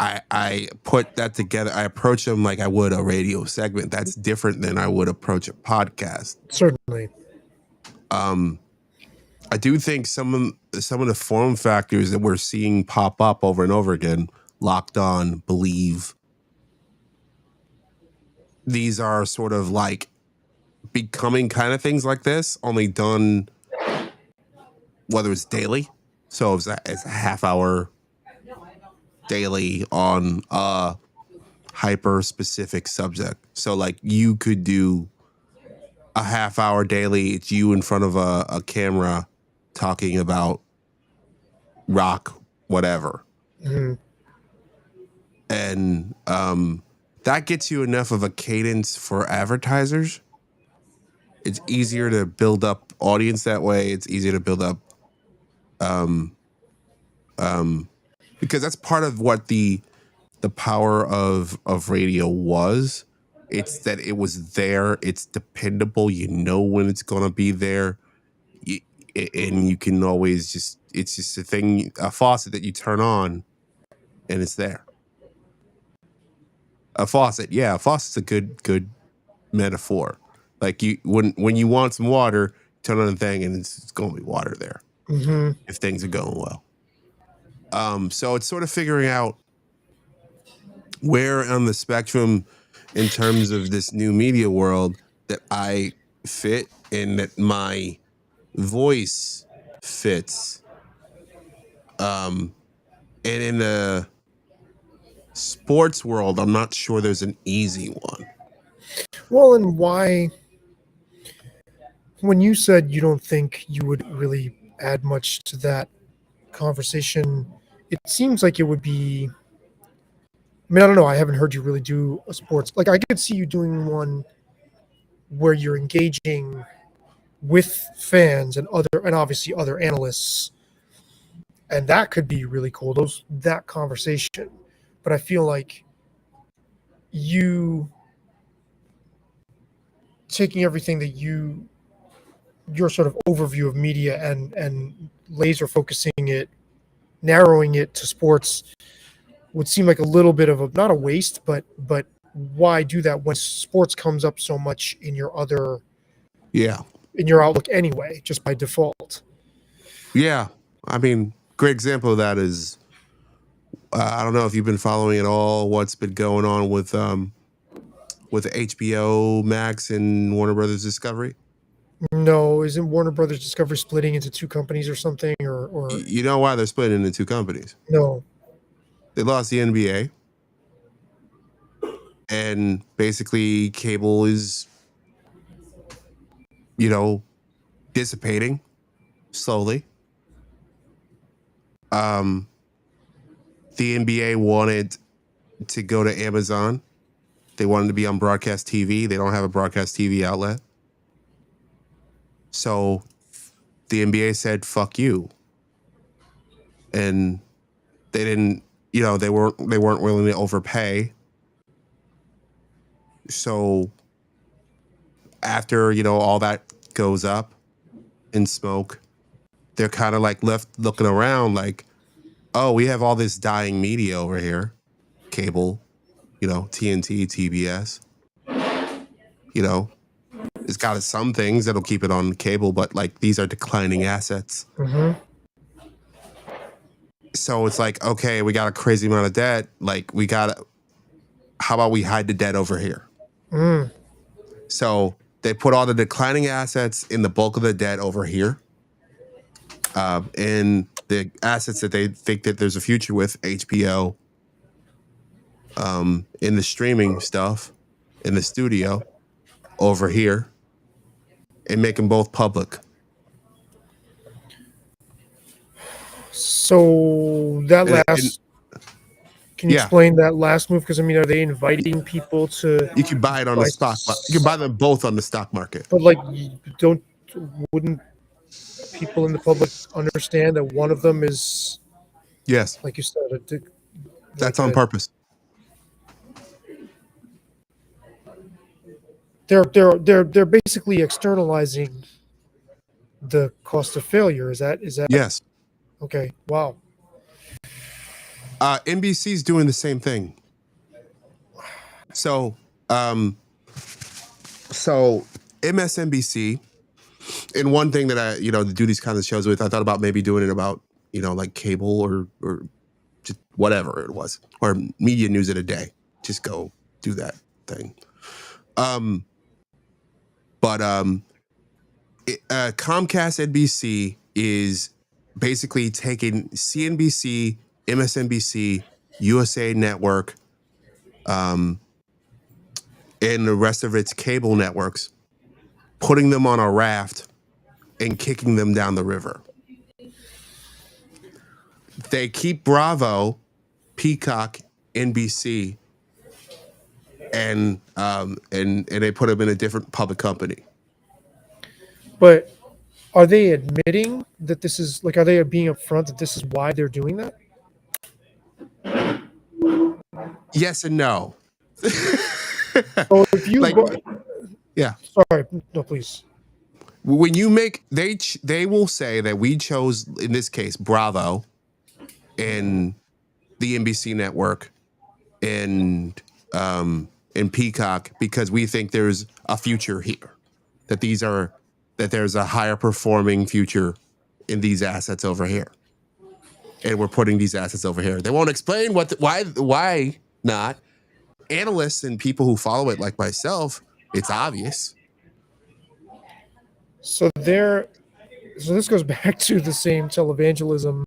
I put that together. I approach them like I would a radio segment. That's different than I would approach a podcast. certainly, I do think some of the form factors that we're seeing pop up over and over again, Locked On, Believe, these are sort of like becoming kind of things like this, only done, whether it's daily, so it's a half hour daily on a hyper specific subject. So like you could do a half hour daily, it's you in front of a camera talking about rock, whatever. mm-hmm. And that gets you enough of a cadence for advertisers. It's easier to build up audience that way. It's easier to build up because that's part of what the power of radio was. It's that it was there. It's dependable. You know when it's going to be there. And you can always it's just a thing, a faucet that you turn on and it's there. A faucet. Yeah, a faucet's a good metaphor. Like when you want some water, turn on the thing and it's going to be water there. Mm-hmm. If things are going well. So it's sort of figuring out where on the spectrum in terms of this new media world that I fit and that my voice fits. And in the sports world, I'm not sure there's an easy one. Well, and why, when you said you don't think you would really add much to that conversation, it seems like it would be, I mean, I don't know, I haven't heard you really do a sports, like I could see you doing one where you're engaging with fans and obviously other analysts and that could be really cool. That conversation, but I feel like you taking everything that your sort of overview of media and laser focusing it, narrowing it to sports would seem like a little bit of a not a waste, but why do that when sports comes up so much in your outlook anyway, just by default? Yeah. I mean, great example of that is I don't know if you've been following at all what's been going on with HBO Max and Warner Brothers Discovery. No, isn't Warner Brothers Discovery splitting into two companies or something? Or You know why they're splitting into two companies? no? They lost the NBA, and basically cable is, dissipating slowly. The NBA wanted to go to Amazon. They wanted to be on broadcast TV. They don't have a broadcast TV outlet. So the NBA said, fuck you. And they didn't, they weren't willing to overpay. So after, all that goes up in smoke, they're kind of like left looking around like, oh, we have all this dying media over here. Cable, TNT, TBS. It's got some things that'll keep it on cable, but like these are declining assets. Mm-hmm. So it's like, okay, we got a crazy amount of debt. Like how about we hide the debt over here? Mm. So they put all the declining assets in the bulk of the debt over here. And the assets that they think that there's a future with, HBO, in the streaming stuff, in the studio, over here, and make them both public. So that can you explain that last move? Because I mean, are they inviting people to? You can buy it on the stock. You can buy them both on the stock market. But wouldn't people in the public understand that one of them is? Yes. Like you said, that's on purpose. They're basically externalizing the cost of failure. Is that? Yes. Okay. Wow. NBC's doing the same thing. So MSNBC, and one thing that I, to do these kinds of shows with, I thought about maybe doing it about, like cable or just whatever it was, or media news of the day. Just go do that thing. But Comcast NBC is basically taking CNBC, MSNBC, USA Network, and the rest of its cable networks, putting them on a raft and kicking them down the river. They keep Bravo, Peacock, NBC, and they put them in a different public company. But are they admitting that this is are they being upfront that this is why they're doing that? Yes and no. So if you yeah. Sorry, no, please. When you make they will say that we chose, in this case, Bravo and the NBC network and Peacock because we think there's a future here, that there's a higher performing future in these assets over here, and we're putting these assets over here. They won't explain why not. Analysts and people who follow it, like myself, it's obvious. So this goes back to the same televangelism.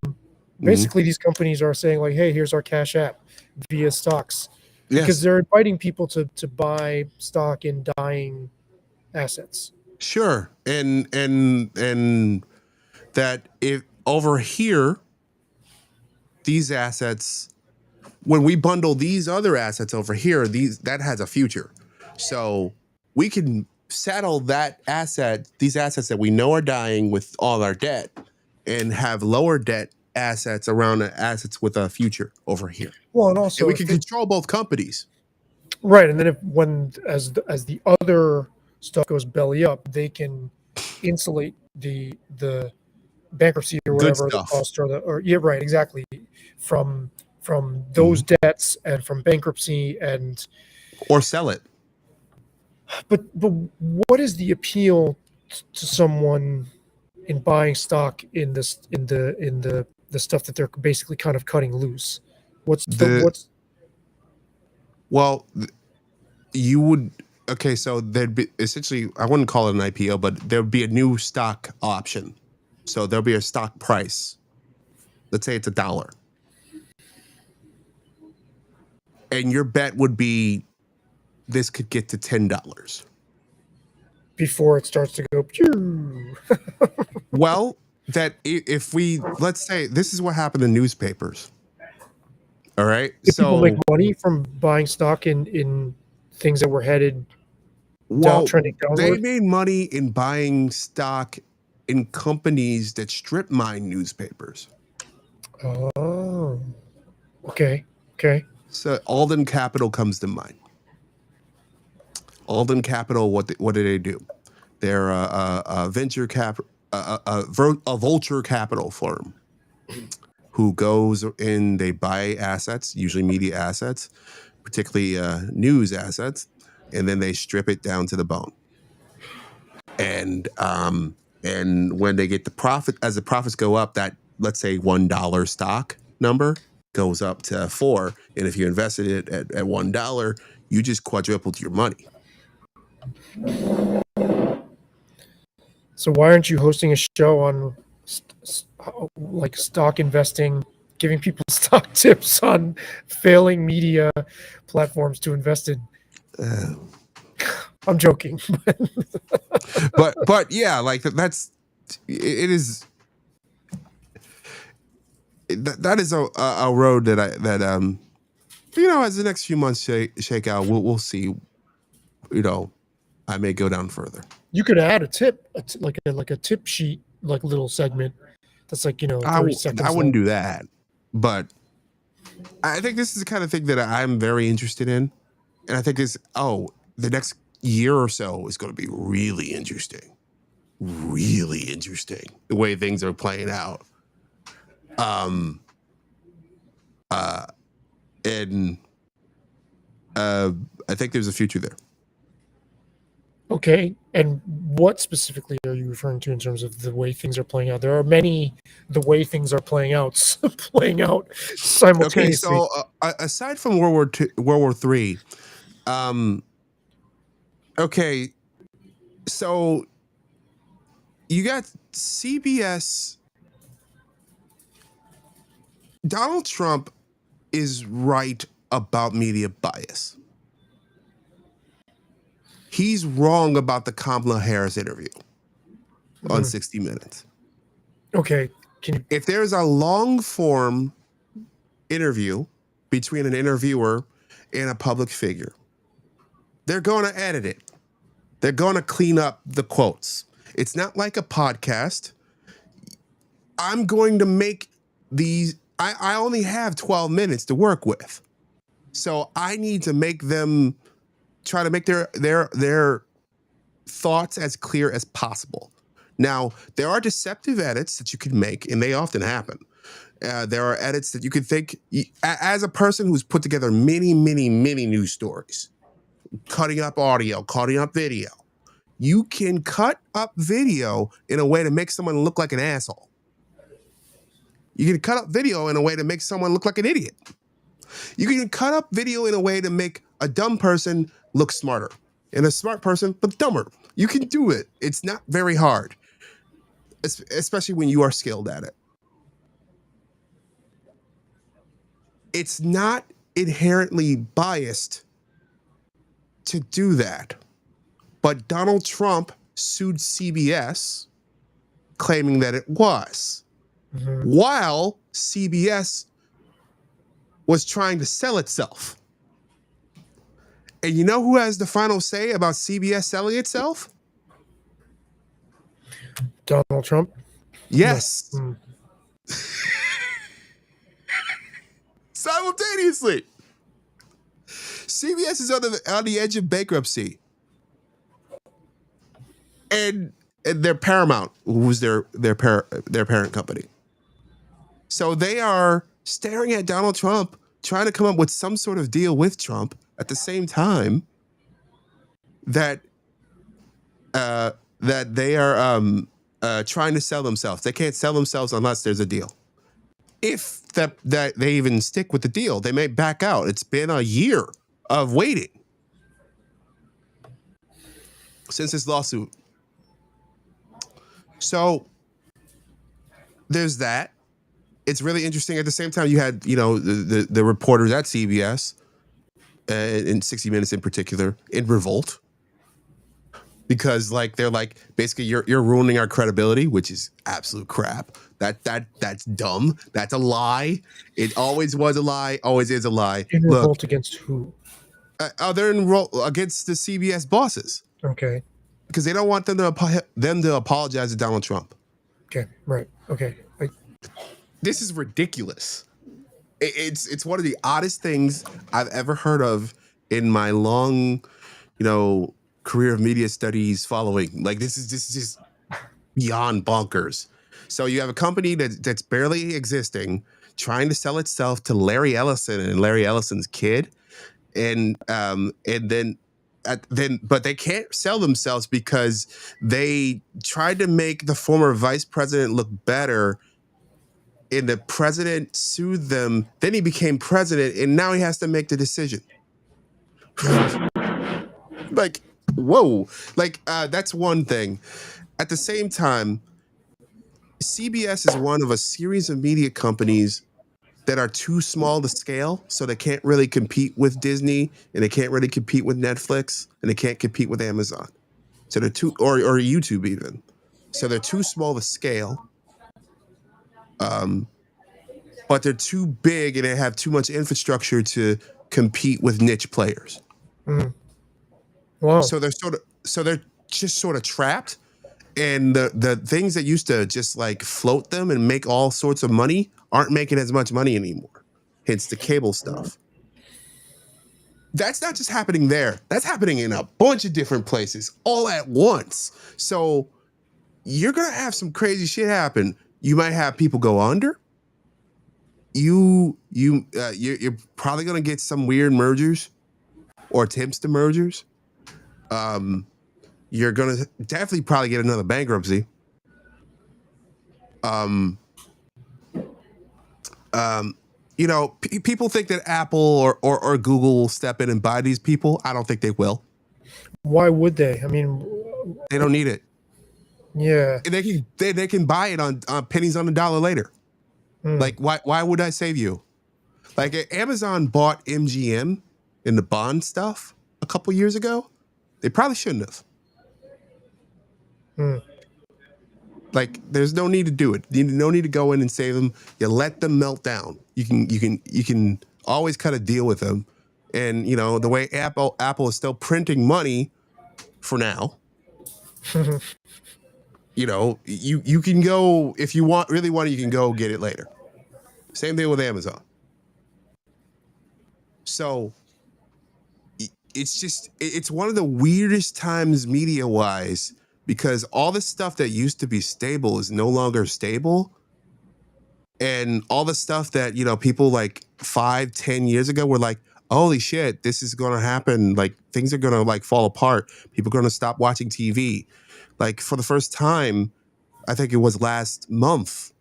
Basically, these companies are saying like, "Hey, here's our Cash App via stocks," because they're inviting people to buy stock in dying assets. Sure, and that if over here, these assets, when we bundle these other assets over here, that has a future, so we can settle these assets that we know are dying with all our debt, and have lower debt assets around assets with a future over here. Well, and And also we if can they- control both companies. right, and then as the other stuff goes belly up, they can insulate the bankruptcy or Good whatever the stuff. cost or yeah, right, exactly, from those debts and from bankruptcy and Or sell it. but what is the appeal to someone in buying stock in this in the stuff that they're basically kind of cutting loose? What's Well, you would okay, so there'd be essentially, I wouldn't call it an IPO, but there'd be a new stock option. So there'll be a stock price. Let's say it's $1. And your bet would be this could get to $10. before it starts to go pew? Well, that if we, let's say this is what happened in newspapers. All right. Did people make So, money from buying stock in things that were headed well, trending they downward? made money in buying stock in companies that strip mine newspapers. Oh, okay. So Alden Capital comes to mind. Alden Capital, what do they do? They're a venture a vulture capital firm who goes in, they buy assets, usually media assets, particularly news assets, and then they strip it down to the bone. And when they get the profit, as the profits go up, that let's say $1 stock number goes up to $4, and if you invested it at $1, you just quadrupled your money. So why aren't you hosting a show on like stock investing, giving people stock tips on failing media platforms to invest in? I'm joking. but yeah, like that's it is. That is a road that as the next few months shake out, we'll see. I may go down further. You could add a tip, like a tip sheet, like little segment that's like 30 seconds. I wouldn't do that, but I think this is the kind of thing that I'm very interested in, and I think the next year or so is going to be really interesting, the way things are playing out. And I think there's a future there. Okay, and what specifically are you referring to in terms of the way things are playing out? There are many the way things are playing out simultaneously. Okay, so aside from World War III, okay, so you got CBS. Donald Trump is right about media bias. He's wrong about the Kamala Harris interview on 60 Minutes. Okay, if there's a long form interview between an interviewer and a public figure, they're going to edit it. They're going to clean up the quotes. It's not like a podcast. I'm going to make these. I only have 12 minutes to work with, so I need to make them try to make their thoughts as clear as possible. Now, there are deceptive edits that you can make, and they often happen. There are edits that you could think, as a person who's put together many news stories, cutting up audio, cutting up video, you can cut up video in a way to make someone look like an asshole. You can cut up video in a way to make someone look like an idiot. You can cut up video in a way to make a dumb person look smarter and a smart person look dumber. You can do it. It's not very hard, especially when you are skilled at it. It's not inherently biased to do that. But Donald Trump sued CBS, claiming that it was, while CBS was trying to sell itself. And you know who has the final say about CBS selling itself? Donald Trump? Yes. simultaneously. CBS is on the edge of bankruptcy, and they're Paramount, who's their parent company. So they are staring at Donald Trump, trying to come up with some sort of deal with Trump at the same time that they are trying to sell themselves. They can't sell themselves unless there's a deal. If that they even stick with the deal, they may back out. It's been a year of waiting since this lawsuit. So there's that. It's really interesting. At the same time, you had, the reporters at CBS, in 60 Minutes in particular, in revolt. Because they're like, basically you're ruining our credibility, which is absolute crap. That's dumb. That's a lie. It always was a lie. Always is a lie. In revolt against who? They're in revolt against the CBS bosses. Okay. Because they don't want them to apologize to Donald Trump. Okay. Right. Okay. This is ridiculous. It's one of the oddest things I've ever heard of in my long, career of media studies following. This is just beyond bonkers. So you have a company that's barely existing, trying to sell itself to Larry Ellison and Larry Ellison's kid, but they can't sell themselves because they tried to make the former vice president look better, and the president sued them. Then he became president, and now he has to make the decision. Whoa. That's one thing. At the same time, CBS is one of a series of media companies that are too small to scale, so they can't really compete with Disney, and they can't really compete with Netflix, and they can't compete with Amazon. So they're or YouTube even. So they're too small to scale. But they're too big, and they have too much infrastructure to compete with niche players. Mm. Wow. So they're just sort of trapped, and the things that used to just float them and make all sorts of money aren't making as much money anymore. Hence the cable stuff. That's not just happening there. That's happening in a bunch of different places all at once. So you're gonna have some crazy shit happen. You might have people go under. You're probably gonna get some weird mergers or attempts to mergers. You're gonna definitely probably get another bankruptcy. People think that Apple or Google will step in and buy these people. I don't think they will. Why would they? I mean, they don't need it. Yeah, they can buy it on pennies on the dollar later. Why would I save you? Amazon bought MGM in the bond stuff a couple years ago. They probably shouldn't have. There's no need to do it. No need to go in and save them. You let them melt down. You can always cut a deal with them. And the way Apple is still printing money for now. You can go if you really want. You can go get it later. Same thing with Amazon. So it's one of the weirdest times media wise, because all the stuff that used to be stable is no longer stable. And all the stuff that, people 5-10 years ago were like, holy shit, this is going to happen. Things are going to fall apart. People are going to stop watching TV. For the first time, I think it was last month,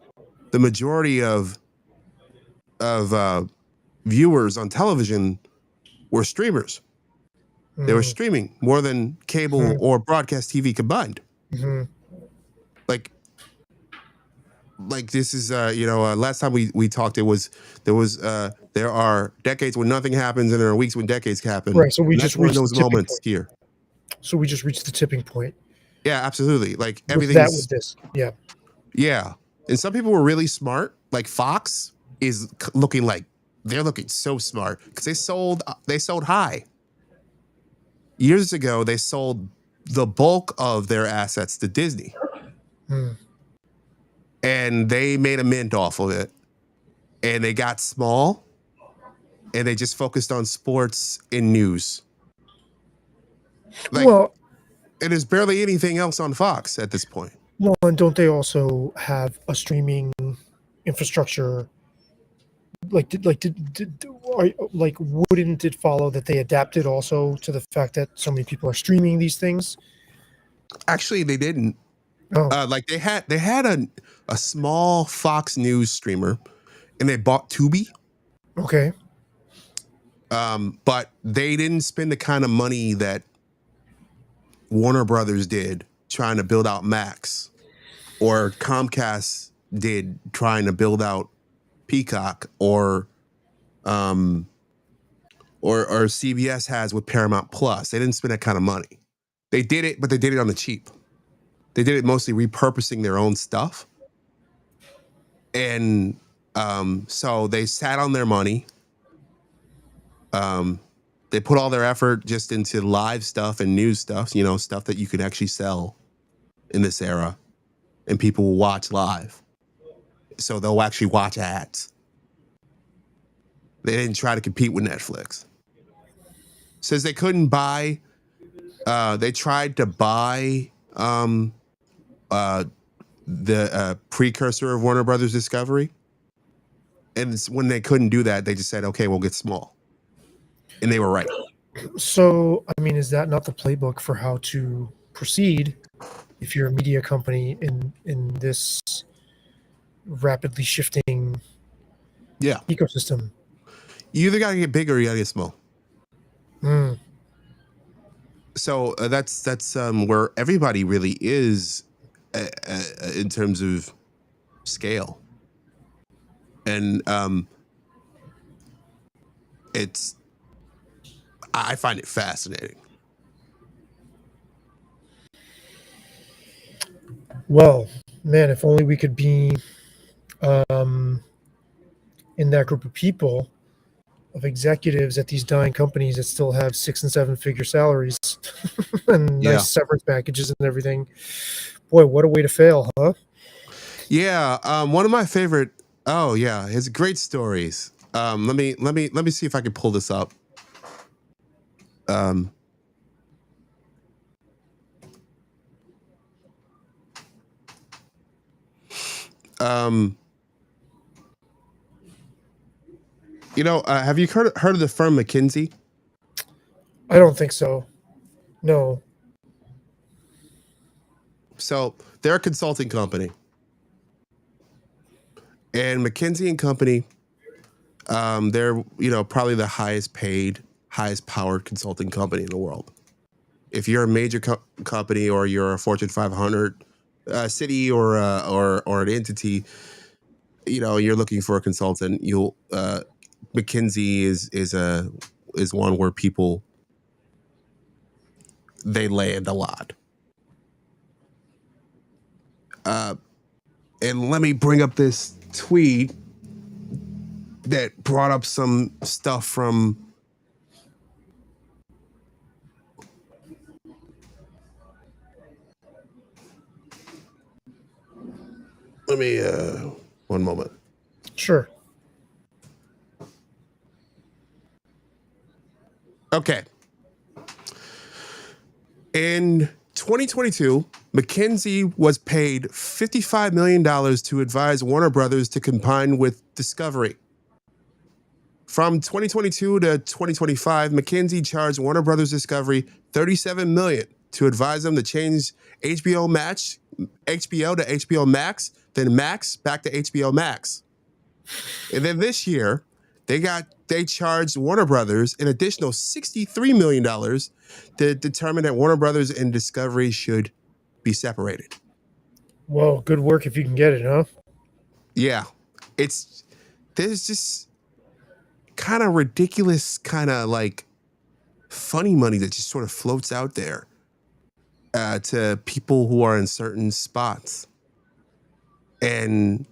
the majority of viewers on television were streamers. They were streaming more than cable or broadcast TV combined. This is last time we talked, there are decades when nothing happens and there are weeks when decades happen. Right. So we just reached those moments here. So we just reached the tipping point. Yeah, absolutely. Everything was this. Yeah. Yeah. And some people were really smart. Fox is looking they're looking so smart because they sold high. Years ago, they sold the bulk of their assets to Disney. And they made a mint off of it. And they got small. and they just focused on sports and news. Like, Well, and there's barely anything else on Fox at this point. well, and don't they also have a streaming infrastructure? Wouldn't it follow that they adapted also to the fact that so many people are streaming these things? Actually, they didn't. Oh, Like they had a small Fox News streamer, and they bought Tubi. okay. But they didn't spend the kind of money that Warner Brothers did trying to build out Max, or Comcast did trying to build out Peacock, or CBS has with Paramount Plus. They didn't spend that kind of money. They did it, but they did it on the cheap. They did it mostly repurposing their own stuff. And so they sat on their money. They put all their effort just into live stuff and news stuff, you know, stuff that you could actually sell in this era, and people will watch live. So they'll actually watch ads. They didn't try to compete with Netflix. Says they couldn't buy, they tried to buy the precursor of Warner Brothers Discovery. And when they couldn't do that, they just said, okay, we'll get small. And they were right. So, I mean, is that not the playbook for how to proceed if you're a media company in this rapidly shifting Yeah. ecosystem? You either got to get big or you got to get small. Mm. So that's where everybody really is in terms of scale. And I find it fascinating. Well, man, if only we could be in that group of people, of executives at these dying companies that still have 6 and 7 figure salaries and Yeah. nice severance packages and everything. Boy, what a way to fail, huh? Yeah, one of my favorite. Oh yeah, his great stories. Let me see if I can pull this up. You know, have you heard of the firm McKinsey? I don't think so. No. So they're a consulting company, and McKinsey and Company, they're probably the highest paid, highest powered consulting company in the world. If you're a major company, or you're a Fortune 500 city, or an entity, you're looking for a consultant. McKinsey is one where people, they land a lot. And let me bring up this tweet that brought up some stuff from one moment. Sure. Okay. In 2022, McKinsey was paid $55 million to advise Warner Brothers to combine with Discovery. From 2022 to 2025, McKinsey charged Warner Brothers Discovery $37 million to advise them to change HBO to HBO Max, then Max back to HBO Max. And then this year, they charged Warner Brothers an additional $63 million to determine that Warner Brothers and Discovery should be separated. Well, good work if you can get it, huh? Yeah. There's just kind of ridiculous, kind of like funny money that just sort of floats out there to people who are in certain spots. And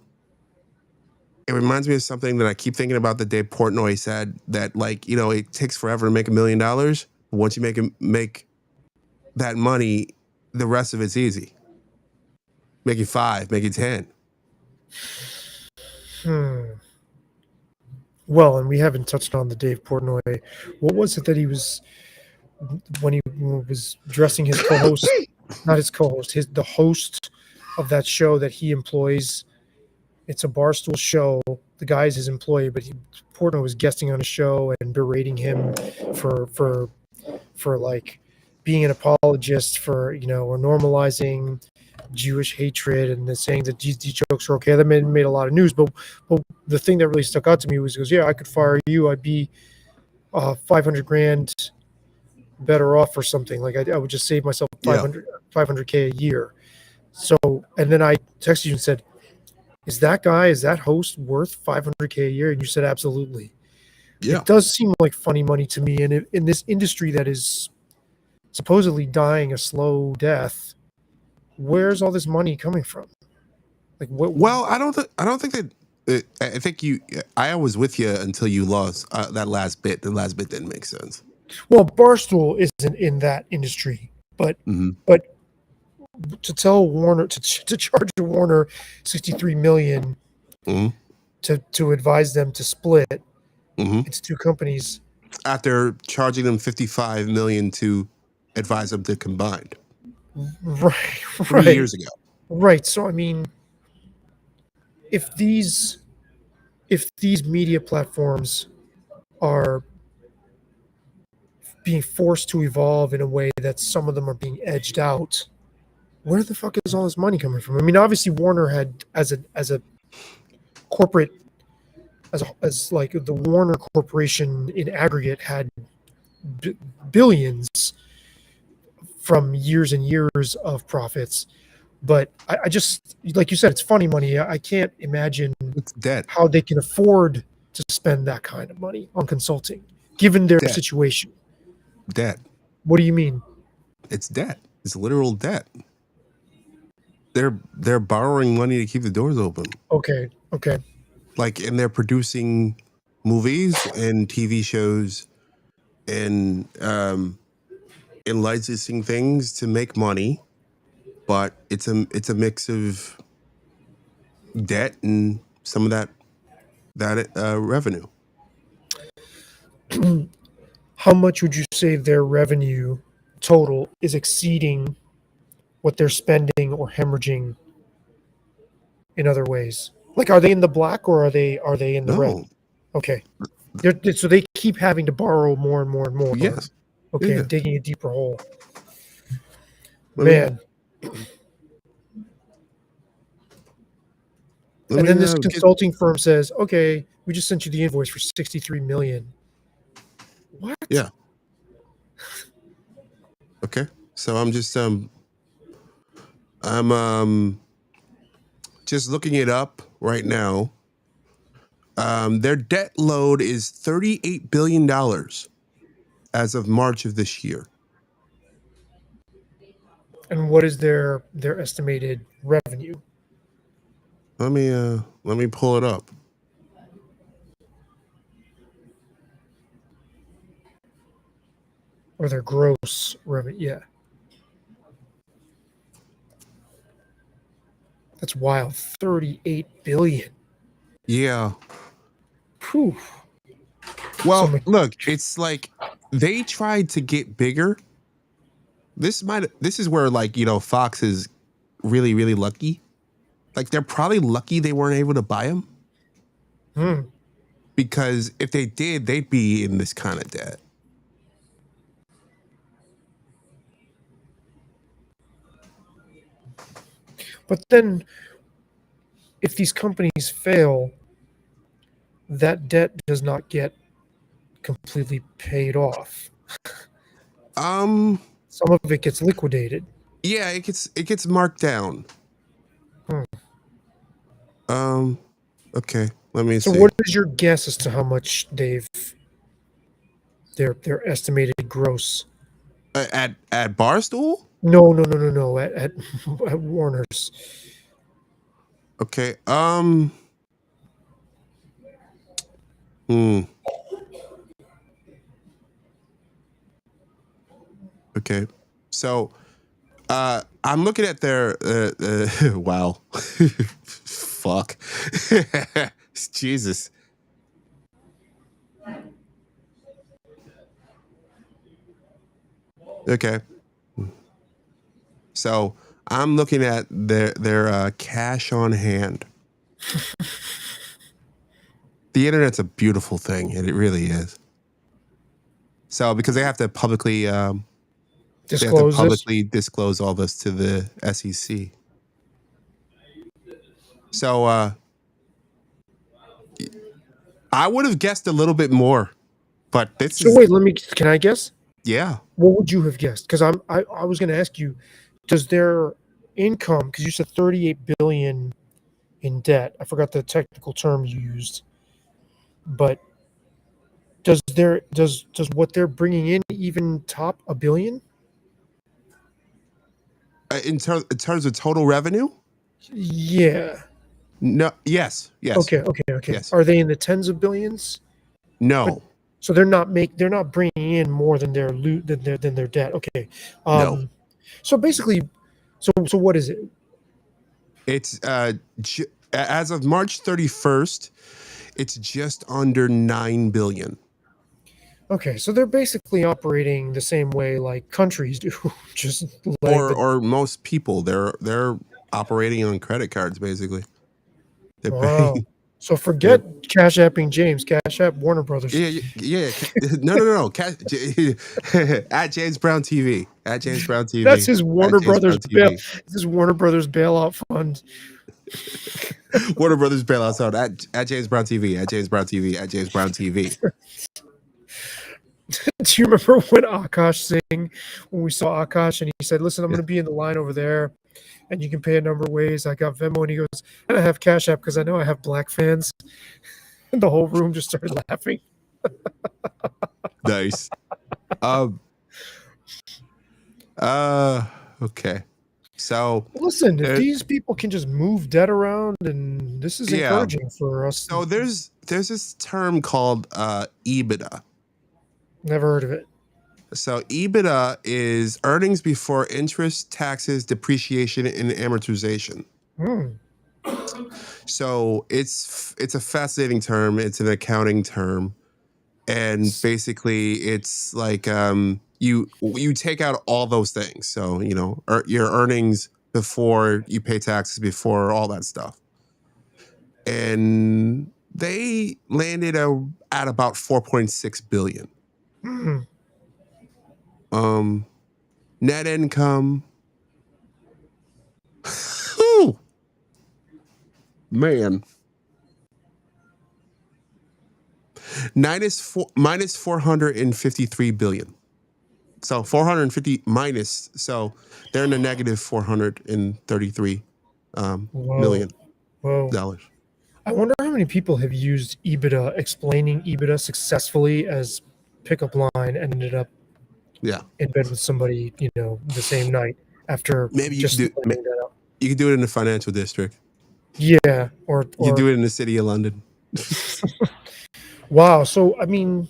it reminds me of something that I keep thinking about that Dave Portnoy said, that it takes forever to make $1 million. Once you make that money, the rest of it's easy. Make it 5, make it 10. Well, and we haven't touched on the Dave Portnoy. What was it that he was when he was dressing his co-host, not his co-host, the host of that show that he employs? It's a Barstool show. The guy is his employee, but Portnoy was guesting on a show and berating him for like being an apologist for or normalizing Jewish hatred and saying that these jokes are okay. That made a lot of news. But the thing that really stuck out to me was he goes, yeah, I could fire you. I'd be 500 grand better off or something. Like I would just save myself 500K a year. So, and then I texted you and said, is that host worth 500K a year? And you said, absolutely. Yeah. It does seem like funny money to me. And in this industry that is supposedly dying a slow death, where's all this money coming from? Like what? Well, I don't think that. I think I was with you until you lost that last bit. The last bit didn't make sense. Well, Barstool isn't in that industry, but to tell Warner to charge Warner $63 million to advise them to split, it's two companies. After charging them $55 million to advise them to combine, right, 3 years ago. Right. So I mean, if these media platforms are being forced to evolve in a way that some of them are being edged out, where the fuck is all this money coming from? I mean, obviously Warner had as a corporate, as like the Warner Corporation in aggregate had billions from years and years of profits. But I just, like you said, it's funny money. I can't imagine It's debt. how they can afford to spend that kind of money on consulting, given their Debt. situation. Debt. What do you mean? It's debt. It's literal debt. They're borrowing money to keep the doors open. Okay. Like, and they're producing movies and TV shows and licensing things to make money, but it's a mix of debt and some of that revenue. How much would you say their revenue total is exceeding what they're spending or hemorrhaging in other ways? Like, are they in the black or are they in the red? Okay. So they keep having to borrow more and more and more. Yes. Okay, Yeah. digging a deeper hole. Man. And then this consulting firm says, okay, we just sent you the invoice for $63 million. What? Yeah. Okay. So I'm just just looking it up right now. Their debt load is $38 billion as of March of this year. And what is their estimated revenue? Let me pull it up. Or their gross revenue? Yeah. That's wild. 38 billion. Yeah. Whew. Well, look, it's like they tried to get bigger. This is where, like, Fox is really, really lucky. Like, they're probably lucky they weren't able to buy them. Because if they did, they'd be in this kind of debt. But then, if these companies fail, that debt does not get completely paid off. Some of it gets liquidated. Yeah, it gets marked down. Okay, let me see. So what is your guess as to how much their estimated gross at Barstool? No. At Warner's. Okay. Okay. So, I'm looking at their wow. Fuck. Jesus. Okay. So I'm looking at their cash on hand. The internet's a beautiful thing, and it really is. So because they have to publicly Disclose this. disclose all this to the SEC. So I would have guessed a little bit more, but this So is wait, can I guess? yeah. What would you have guessed? Because I was going to ask you, does their income? Because you said 38 billion in debt. I forgot the technical term you used, but does what they're bringing in even top a billion? In terms of total revenue? Yeah. No. Yes. Yes. Okay. Yes. Are they in the tens of billions? No. So they're not bringing in more than their loot than their debt. Okay. No. So basically, so what is it? It's as of March 31st, it's just under 9 billion. Okay, so they're basically operating the same way like countries do, just letting the Or most people, they're operating on credit cards basically. They're wow. paying. So forget Cash Apping James, Cash App Warner Brothers. Yeah. No. At James Brown TV. At James Brown TV. That's his At Warner James Brothers Brown bail. TV. This is Warner Brothers bailout fund. Warner Brothers bailout sound at James Brown TV. At James Brown TV. At James Brown TV. Do you remember when Akash Singh, when we saw Akash and he said, "Listen, I'm going to be in the line over there, and you can pay a number of ways. I got Venmo," and he goes, "And I have Cash App because I know I have black fans." And the whole room just started laughing. Nice. Okay. So Listen, if these people can just move debt around, and this is encouraging for us. So there's this term called EBITDA. Never heard of it. So EBITDA is earnings before interest, taxes, depreciation, and amortization. So it's a fascinating term. It's an accounting term, and basically it's like you take out all those things. So your earnings before you pay taxes, before all that stuff, and they landed at about 4.6 billion. Net income. Whew, man. Minus 453 billion. So 450 minus. So they're in a negative 433 million dollars. I wonder how many people have used EBITDA, explaining EBITDA successfully as pickup line, and ended up in bed with somebody, the same night after maybe you just could do that out. You can do it in the financial district. Yeah, or you do it in the city of London. Wow. So I mean,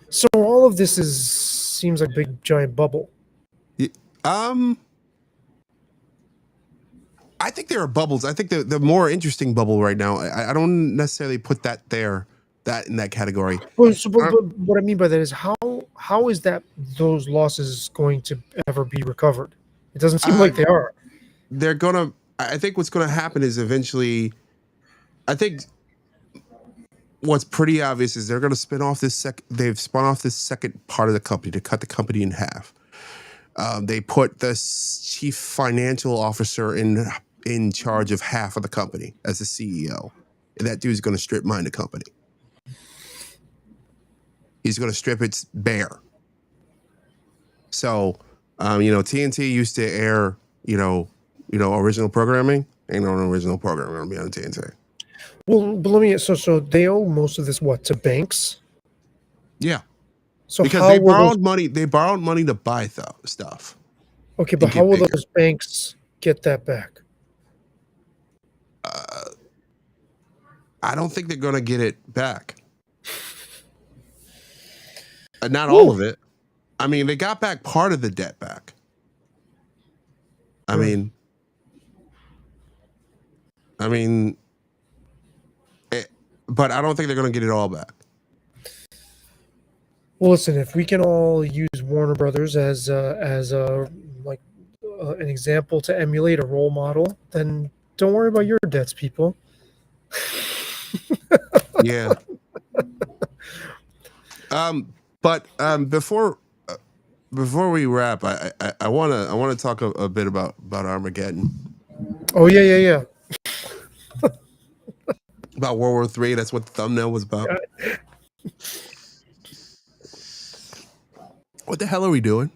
so all of this seems like a big giant bubble. I think there are bubbles. I think the more interesting bubble right now, I don't necessarily put that in that category. But what I mean by that is how is that those losses going to ever be recovered? It doesn't seem like they are. I think what's gonna happen is eventually, I think what's pretty obvious is they're gonna spin off they've spun off this second part of the company to cut the company in half. They put the chief financial officer in charge of half of the company as the CEO. And that dude's going to strip mine the company. He's going to strip it bare. So, TNT used to air, original programming. Ain't no original programming going to be on TNT. Well, but let me. So they owe most of this to banks? Yeah. So because they borrowed money. They borrowed money to buy stuff. Okay, but how will those banks get that back? I don't think they're going to get it back. Not all of it. I mean, they got back part of the debt back. I mean, but I don't think they're going to get it all back. Well, listen, if we can all use Warner Brothers as like an example to emulate, a role model, then don't worry about your debts, people. Yeah. But before we wrap, I wanna talk a bit about Armageddon, Oh yeah. about World War III. That's what the thumbnail was about. What the hell are we doing?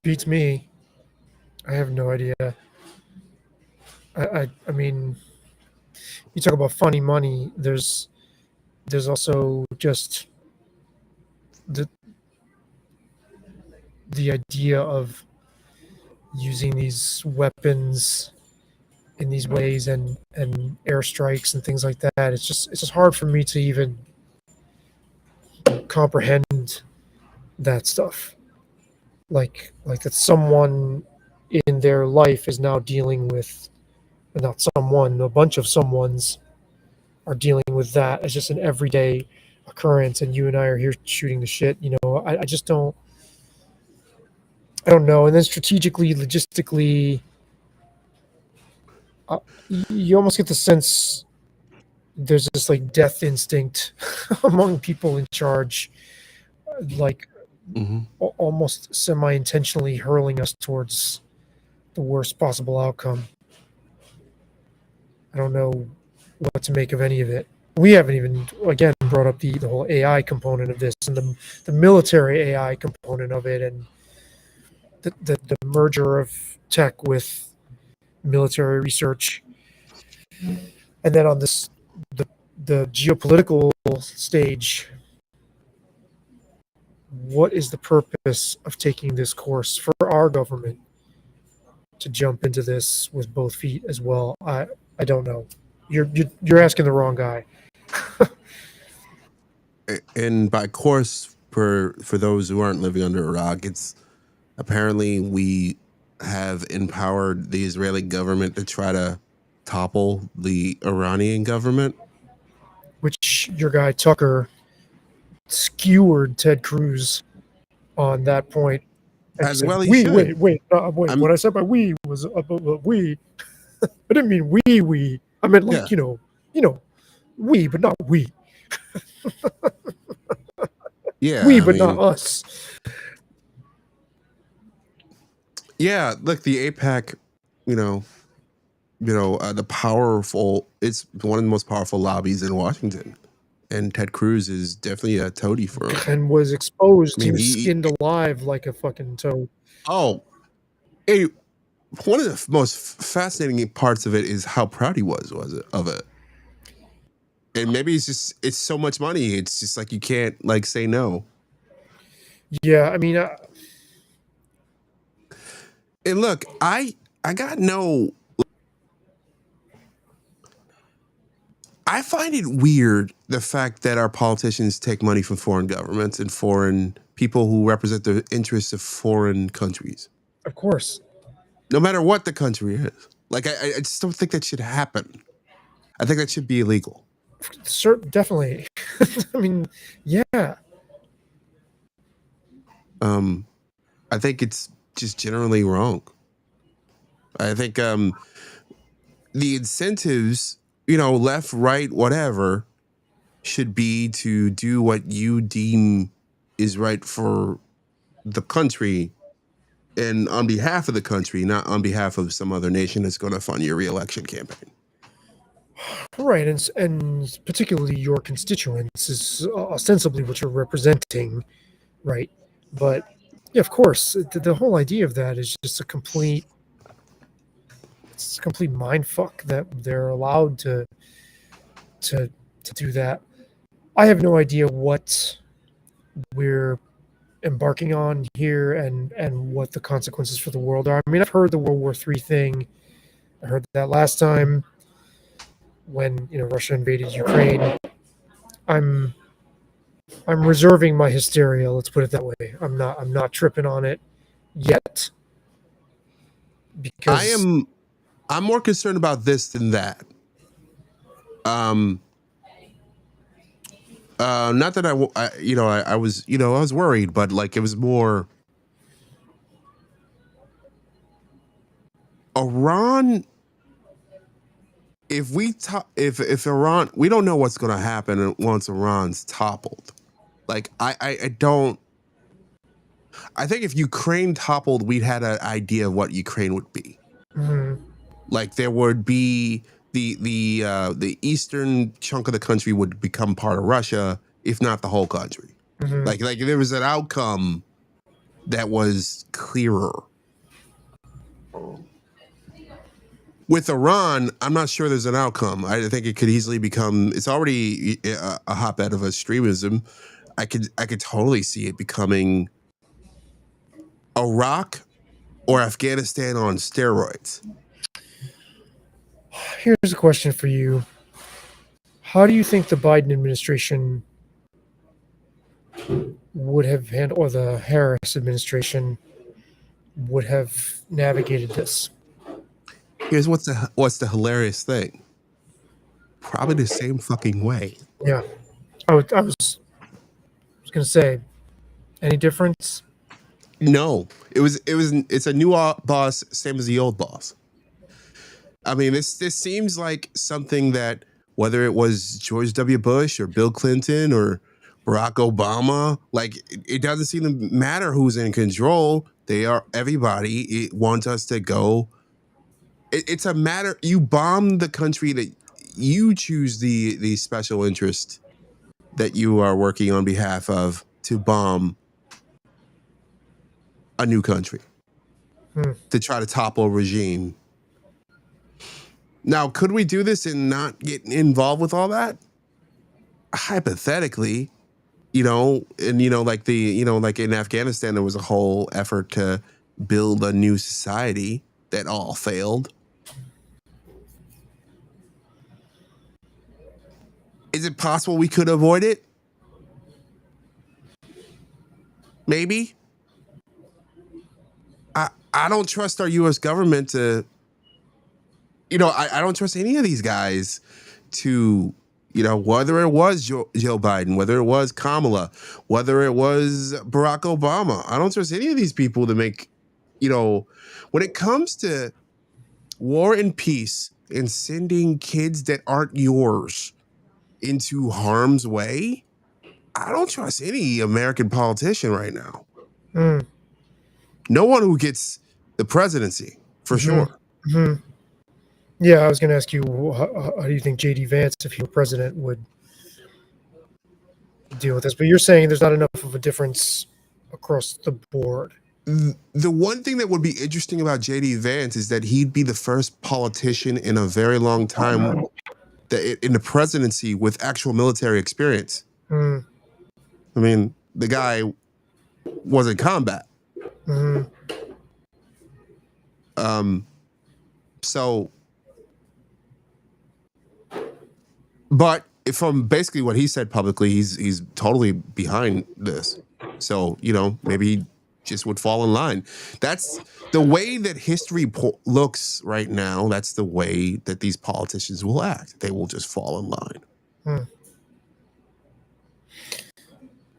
Beats me. I have no idea. I mean, you talk about funny money. There's also just the idea of using these weapons in these ways and airstrikes and things like that. It's just hard for me to even comprehend that stuff. Like that someone in their life is now dealing with, not someone, a bunch of someones are dealing with that as just an everyday occurrence, and you and I are here shooting the shit. I just don't know. And then strategically, logistically, you almost get the sense there's this like death instinct among people in charge, like almost semi-intentionally hurling us towards the worst possible outcome. I don't know what to make of any of it. We haven't even, again, brought up the whole AI component of this, and the military AI component of it, and the merger of tech with military research. And then on this, the geopolitical stage, what is the purpose of taking this course for our government to jump into this with both feet as well? I don't know. You're asking the wrong guy. And by course, for those who aren't living under a rock, it's apparently we have empowered the Israeli government to try to topple the Iranian government. Which your guy Tucker skewered Ted Cruz on that point. And As said, well he wait, should. wait. What I said by we was we. I didn't mean we. I meant like we, but not we. Yeah, We, but not us. Yeah, look, the APAC, the powerful. It's one of the most powerful lobbies in Washington, and Ted Cruz is definitely a toady for him. And was exposed. I He mean, was skinned alive like a fucking toad. Oh, one of the most fascinating parts of it is how proud he was of it. And maybe it's so much money. It's just like you can't like say no. Yeah, I mean, and look, I got no. I find it weird the fact that our politicians take money from foreign governments and foreign people who represent the interests of foreign countries. Of course. No matter what the country is. Like, I just don't think that should happen. I think that should be illegal. Definitely. I mean, yeah. I think it's just generally wrong. I think the incentives, left, right, whatever, should be to do what you deem is right for the country and on behalf of the country, not on behalf of some other nation that's going to fund your reelection campaign. Right, and particularly your constituents is ostensibly what you're representing, right? But yeah, of course, the whole idea of that is just a complete mind fuck that they're allowed to do that. I have no idea what we're embarking on here and what the consequences for the world are. I mean, I've heard the World War III thing. I heard that last time when Russia invaded Ukraine. I'm reserving my hysteria. Let's put it that way. I'm not tripping on it yet because I'm more concerned about this than that. Not that I was, I was worried, but like it was more Iran. If Iran, we don't know what's going to happen once Iran's toppled. Like I don't. I think if Ukraine toppled, we'd had an idea of what Ukraine would be. Mm-hmm. Like there would be the eastern chunk of the country would become part of Russia, if not the whole country. Mm-hmm. Like there was an outcome that was clearer. With Iran, I'm not sure there's an outcome. I think it could easily become. It's already a hotbed of extremism. I could totally see it becoming Iraq or Afghanistan on steroids. Here's a question for you. How do you think the Biden administration would have handled, or the Harris administration would have navigated this? Here's what's the hilarious thing. Probably the same fucking way. Yeah, I was gonna say, any difference? No, it's a new boss, same as the old boss. I mean, this seems like something that whether it was George W. Bush or Bill Clinton or Barack Obama, like it doesn't seem to matter who's in control. Everybody wants us to go. It's a matter. You bomb the country that you choose the special interest that you are working on behalf of to bomb a new country to try to topple a regime. Now, could we do this and not get involved with all that? Hypothetically, like like in Afghanistan, there was a whole effort to build a new society that all failed. Is it possible we could avoid it? Maybe. I don't trust our U.S. government to, I don't trust any of these guys to, whether it was Joe Biden, whether it was Kamala, whether it was Barack Obama. I don't trust any of these people to make, when it comes to war and peace and sending kids that aren't yours into harm's way, I don't trust any American politician right now. No one who gets the presidency, for sure. Mm-hmm. Yeah, I was going to ask you, how do you think J.D. Vance, if he were president, would deal with this? But you're saying there's not enough of a difference across the board. The one thing that would be interesting about J.D. Vance is that he'd be the first politician in a very long time in the presidency with actual military experience. I mean, the guy was in combat. So, but from basically what he said publicly, he's totally behind this. So, maybe he just would fall in line. That's the way that history looks right now. That's the way that these politicians will act. They will just fall in line.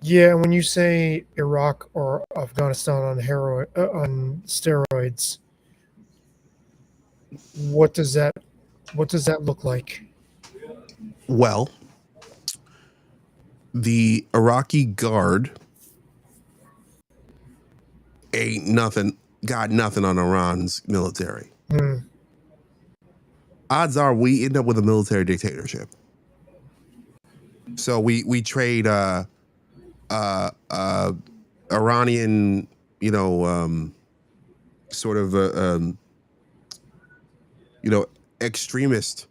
Yeah, when you say Iraq or Afghanistan on steroids, what does that look like? Well, the Iraqi guard got nothing on Iran's military. Odds are we end up with a military dictatorship. So we trade Iranian, sort of extremist,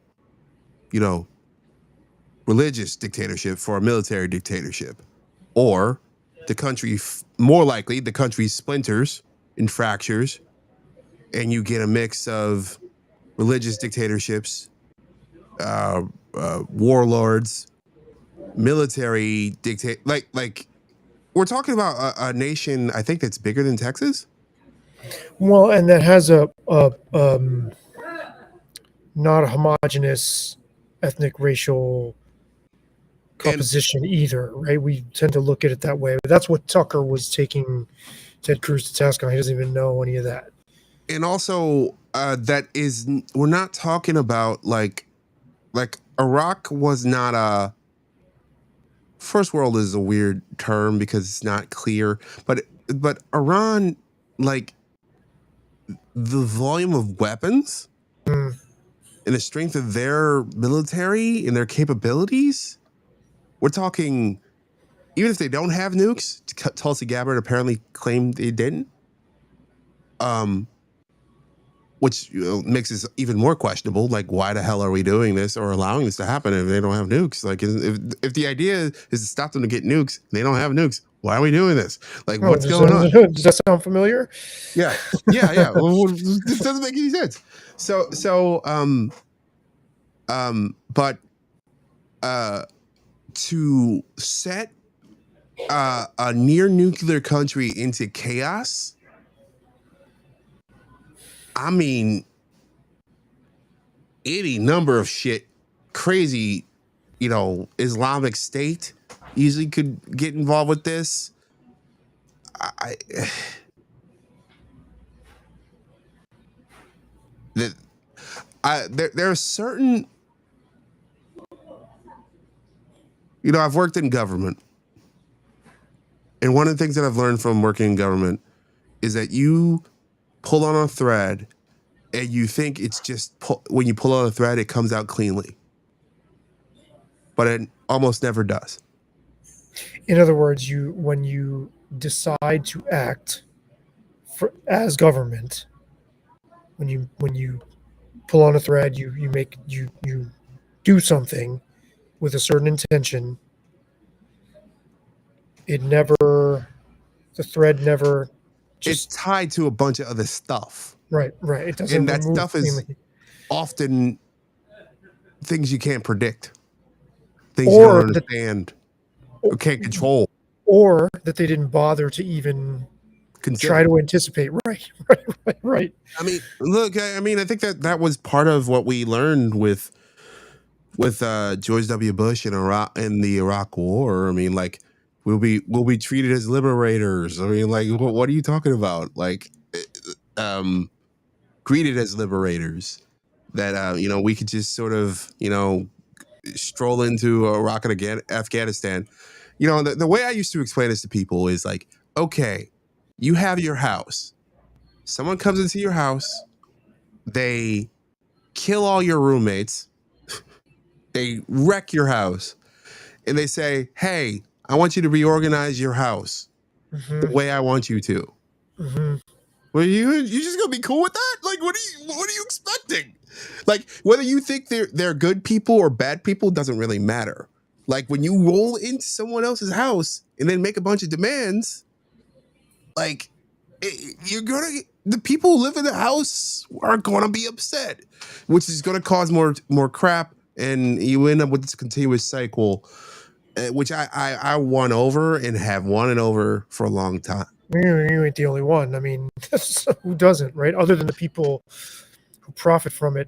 religious dictatorship for a military dictatorship, or the country, more likely the country splinters and fractures, and you get a mix of religious dictatorships, warlords, military like we're talking about a nation, I think, that's bigger than Texas. Well, and that has a not a homogenous ethnic racial proposition either, right? We tend to look at it that way. But that's what Tucker was taking Ted Cruz to task on. He doesn't even know any of that. And also, we're not talking about like Iraq was not a first world is a weird term because it's not clear, but Iran, like the volume of weapons Mm. and the strength of their military and their capabilities, we're talking, even if they don't have nukes, Tulsi Gabbard apparently claimed they didn't, which makes this even more questionable. Like, why the hell are we doing this or allowing this to happen if they don't have nukes? Like, if the idea is to stop them to get nukes, they don't have nukes. Why are we doing this? Like, what's going on? Does that sound familiar? Yeah. Well, this doesn't make any sense. But to set a near nuclear country into chaos, I mean, any number of shit, crazy, Islamic State easily could get involved with this. There are certain, I've worked in government, and one of the things that I've learned from working in government is that you pull on a thread and you think it's just when you pull on a thread, it comes out cleanly, but it almost never does. In other words, when you decide to act as government, when you pull on a thread, you do something with a certain intention, the thread never just, it's tied to a bunch of other stuff. Right. It doesn't. And that stuff is often things you can't predict, things you don't understand, or can't control, or that they didn't bother to even try to anticipate. Right. I mean, look, I think that was part of what we learned with George W. Bush in the Iraq War. I mean, like, we'll be treated as liberators. I mean, like, what are you talking about? Like, greeted as liberators, that we could just sort of stroll into Iraq and Afghanistan. The way I used to explain this to people is like, okay, you have your house, someone comes into your house, they kill all your roommates, they wreck your house, and they say, hey, I want you to reorganize your house the way I want you to. Mm-hmm. Well, you just gonna be cool with that? Like, what are you expecting? Like, whether you think they're good people or bad people doesn't really matter. Like, when you roll into someone else's house and then make a bunch of demands, like, the people who live in the house are gonna be upset, which is gonna cause more crap, and you end up with this continuous cycle, which I won over and have won it over for a long time. You ain't the only one. I mean, who doesn't, right? Other than the people who profit from it.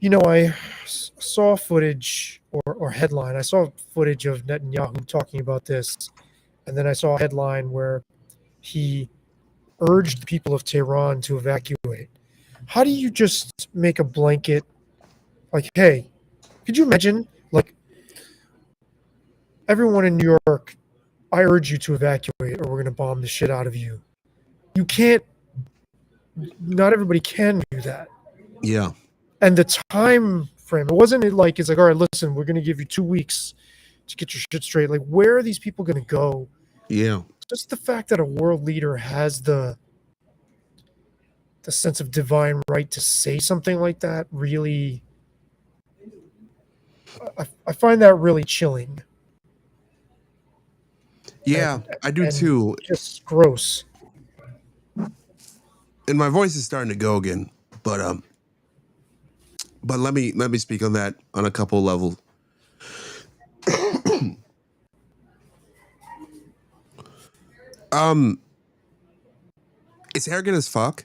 I saw footage or headline. I saw footage of Netanyahu talking about this, and then I saw a headline where he urged the people of Tehran to evacuate. How do you just make a blanket, like, hey, could you imagine, like, everyone in New York, I urge you to evacuate or we're going to bomb the shit out of you. You can't, not everybody can do that. Yeah. And the time frame, it's like, all right, listen, we're going to give you 2 weeks to get your shit straight. Like, where are these people going to go? Yeah. Just the fact that a world leader has the sense of divine right to say something like that, really, I find that really chilling. Yeah, I do too. Just gross. And my voice is starting to go again, but let me speak on that on a couple levels. It's arrogant as fuck.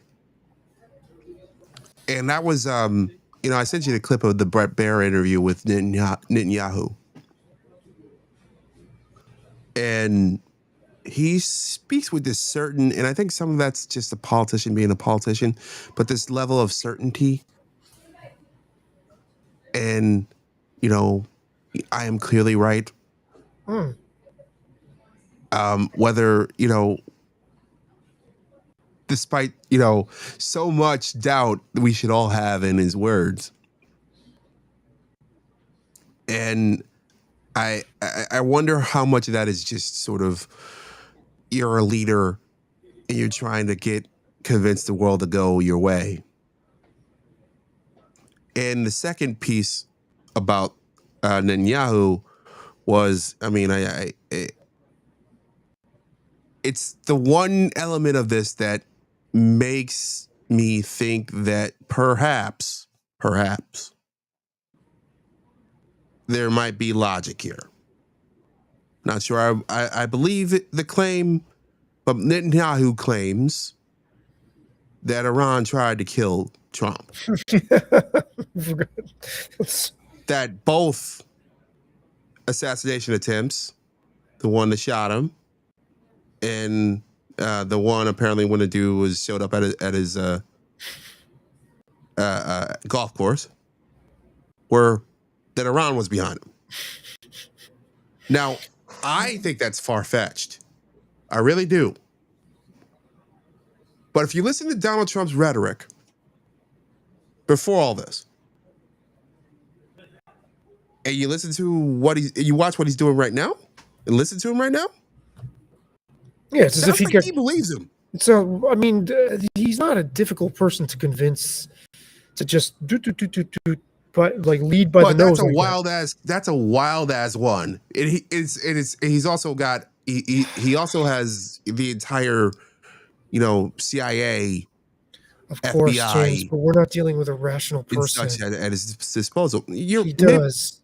And that was I sent you the clip of the Brett Baer interview with Netanyahu. And he speaks with this certain, and I think some of that's just a politician being a politician, but this level of certainty. And, you know, I am clearly right. Hmm. Whether, despite, so much doubt we should all have in his words. And I wonder how much of that is just sort of, you're a leader and you're trying to convince the world to go your way. And the second piece about Netanyahu was, I mean, it's the one element of this that makes me think that perhaps there might be logic here. Not sure I believe the claim, but Netanyahu claims that Iran tried to kill Trump. That both assassination attempts, the one that shot him, and the one apparently when the dude showed up at his golf course, were that Iran was behind him. Now, I think that's far-fetched. I really do. But if you listen to Donald Trump's rhetoric before all this, and you listen to you watch what he's doing right now, and listen to him right now, yeah, it's as if he believes him. So, I mean, he's not a difficult person to convince to just but like lead by the nose. That's a wild ass one. He's also got he also has the entire, CIA, of course, FBI, James, but we're not dealing with a rational person at his disposal. He does,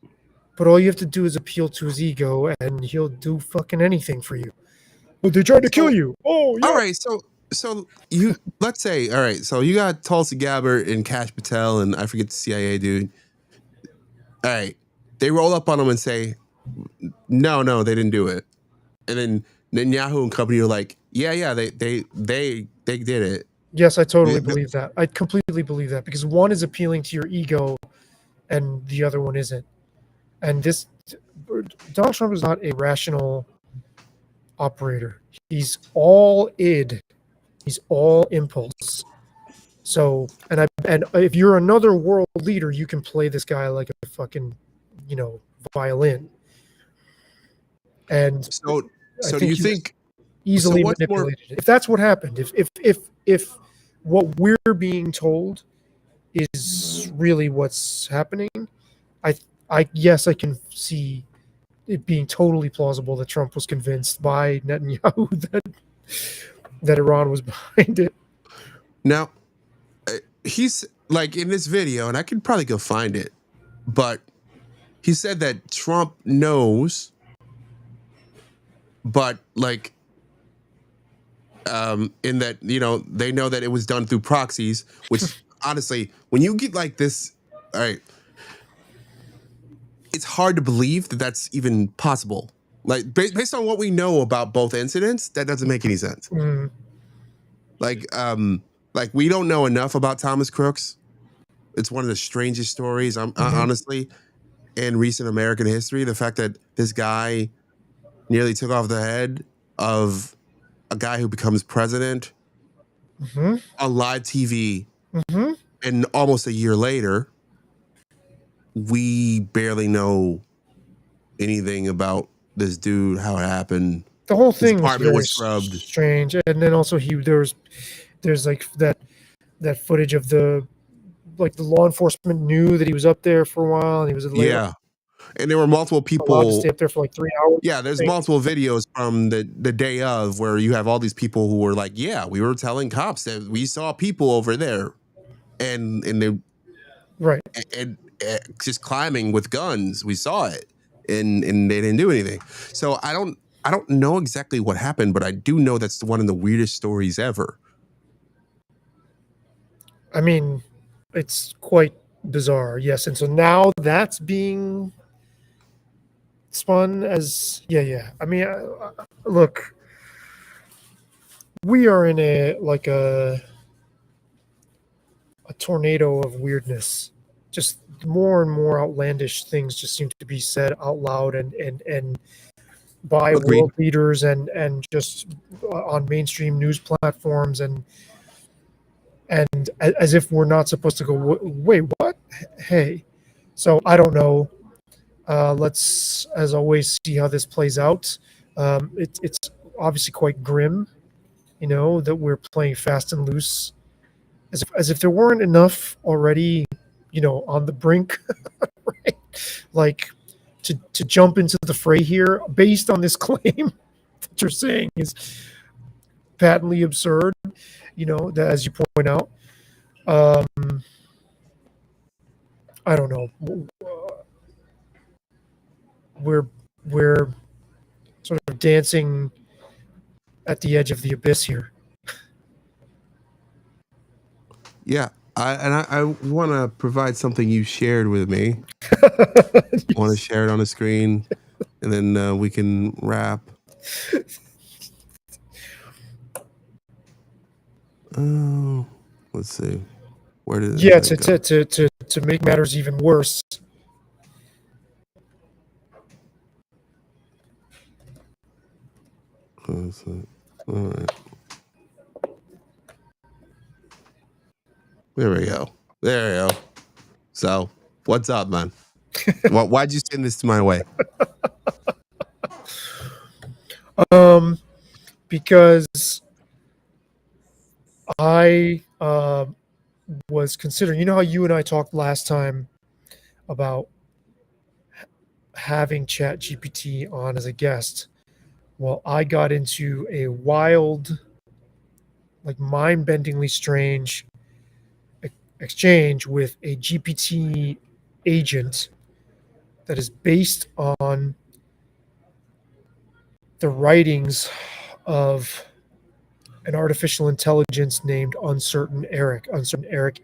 but all you have to do is appeal to his ego, and he'll do fucking anything for you. But they tried to kill you. Oh, yeah. All right, so you let's say, all right, so you got Tulsi Gabbard and Kash Patel, and I forget the CIA dude. All right, they roll up on them and say, no, they didn't do it. And then Netanyahu and company are like, yeah, they did it. Yes, I totally believe that. I completely believe that, because one is appealing to your ego, and the other one isn't. And Donald Trump is not a rational operator. He's all id. He's all impulse. So, and if you're another world leader, you can play this guy like a fucking, violin. And so do you think easily manipulated? If that's what happened, if what we're being told is really what's happening, yes, I can see it being totally plausible that Trump was convinced by Netanyahu that Iran was behind it. Now, he's like in this video, and I could probably go find it, but he said that Trump knows, but like, in that, they know that it was done through proxies, which honestly, when you get like this, all right, it's hard to believe that that's even possible. Like, based on what we know about both incidents, that doesn't make any sense. Mm. Like we don't know enough about Thomas Crooks. It's one of the strangest stories, honestly, in recent American history. The fact that this guy nearly took off the head of a guy who becomes president on live TV, and almost a year later, we barely know anything about this dude, how it happened. The whole thing was scrubbed. Strange, and then also there's like that footage of the law enforcement knew that he was up there for a while, and he was yeah. And there were multiple people allowed to stay up there for like 3 hours. Yeah, there's multiple videos from the day of where you have all these people who were like, yeah, we were telling cops that we saw people over there, and they and just climbing with guns. We saw it, and they didn't do anything. So I don't know exactly what happened, but I do know that's one of the weirdest stories ever. I mean, it's quite bizarre, yes. And so now that's being spun as yeah. I mean, look, we are in a tornado of weirdness. Just more and more outlandish things just seem to be said out loud and by Agreed. world leaders and just on mainstream news platforms and as if we're not supposed to go wait what hey so I don't know. Let's as always see how this plays out. It's obviously quite grim, that we're playing fast and loose as if there weren't enough already, on the brink, right? Like to jump into the fray here based on this claim that you're saying is patently absurd, that, as you point out. Um, I don't know. We're we're sort of dancing at the edge of the abyss here. Yeah. I want to provide something you shared with me. I want to share it on the screen, and then we can wrap. Oh, let's see. Where did Yeah, it go? to make matters even worse. All right. There we go. There we go. So, what's up, man? Why'd you send this to my way? Because I was considering. You know how you and I talked last time about having Chat GPT on as a guest. Well, I got into a wild, like mind-bendingly strange exchange with a GPT agent that is based on the writings of an artificial intelligence named Uncertain Eric. Uncertain Eric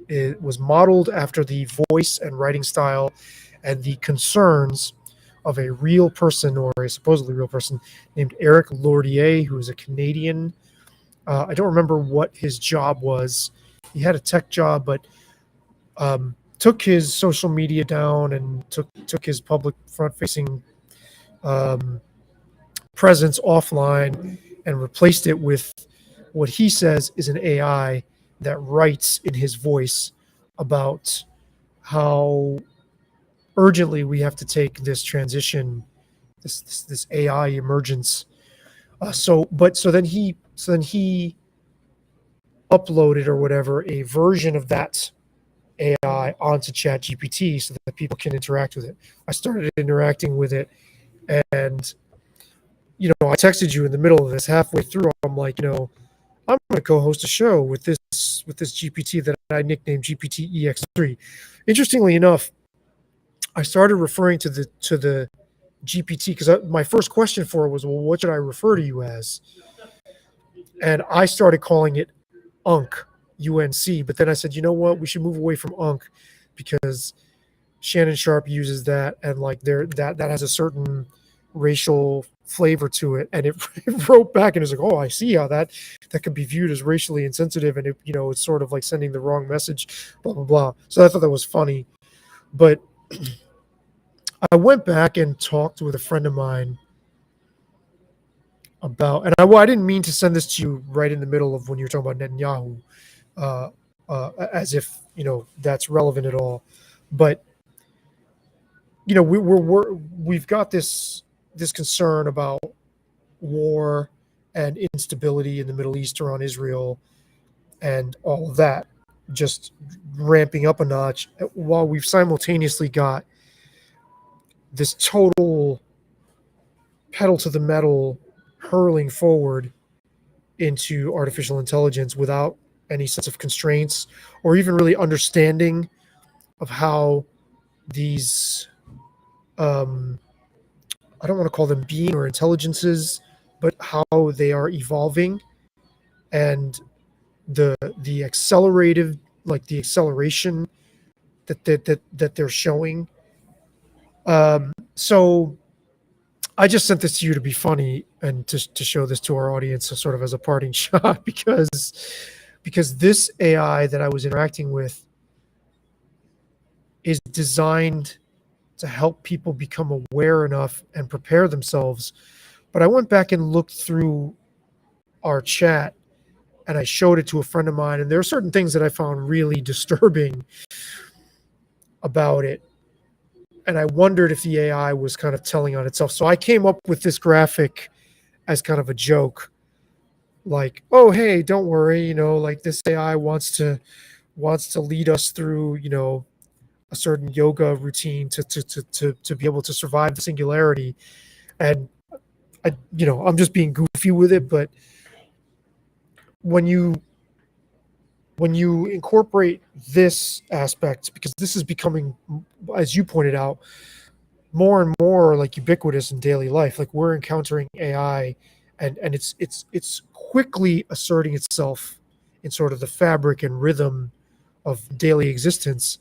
it was modeled after the voice and writing style and the concerns of a real person, or a supposedly real person, named Eric Lourdier, who is a Canadian. I don't remember what his job was. He had a tech job, but took his social media down and took his public front-facing presence offline and replaced it with what he says is an AI that writes in his voice about how urgently we have to take this transition, this AI emergence. So then he uploaded or whatever a version of that AI onto ChatGPT so that people can interact with it. I started interacting with it, and I texted you in the middle of this. Halfway through, I'm like, I'm going to co-host a show with this GPT that I nicknamed GPT EX3. Interestingly enough, I started referring to the GPT because my first question for it was, well, what should I refer to you as? And I started calling it UNC, UNC. But then I said, you know what? We should move away from UNC because Shannon Sharp uses that, and like that has a certain racial flavor to it. And it wrote back and it's like, oh, I see how that could be viewed as racially insensitive, and it's sort of like sending the wrong message, blah blah blah. So I thought that was funny. But I went back and talked with a friend of mine about, and I didn't mean to send this to you right in the middle of when you were talking about Netanyahu, uh, as if that's relevant at all. But we've got this concern about war and instability in the Middle East around Israel and all of that just ramping up a notch, while we've simultaneously got this total pedal to the metal hurling forward into artificial intelligence without any sense of constraints or even really understanding of how these I don't want to call them being or intelligences, but how they are evolving, and the accelerated, like the acceleration that they're showing So I just sent this to you to be funny and to show this to our audience, sort of as a parting shot, because this AI that I was interacting with is designed to help people become aware enough and prepare themselves. But I went back and looked through our chat and I showed it to a friend of mine, and there are certain things that I found really disturbing about it. And I wondered if the AI was kind of telling on itself. So I came up with this graphic as kind of a joke, like, "Oh, hey, don't worry, like this AI wants to lead us through, a certain yoga routine to be able to survive the singularity." And I'm just being goofy with it, but when you incorporate this aspect, because this is becoming, as you pointed out, more and more like ubiquitous in daily life. Like we're encountering AI, and it's quickly asserting itself in sort of the fabric and rhythm of daily existence.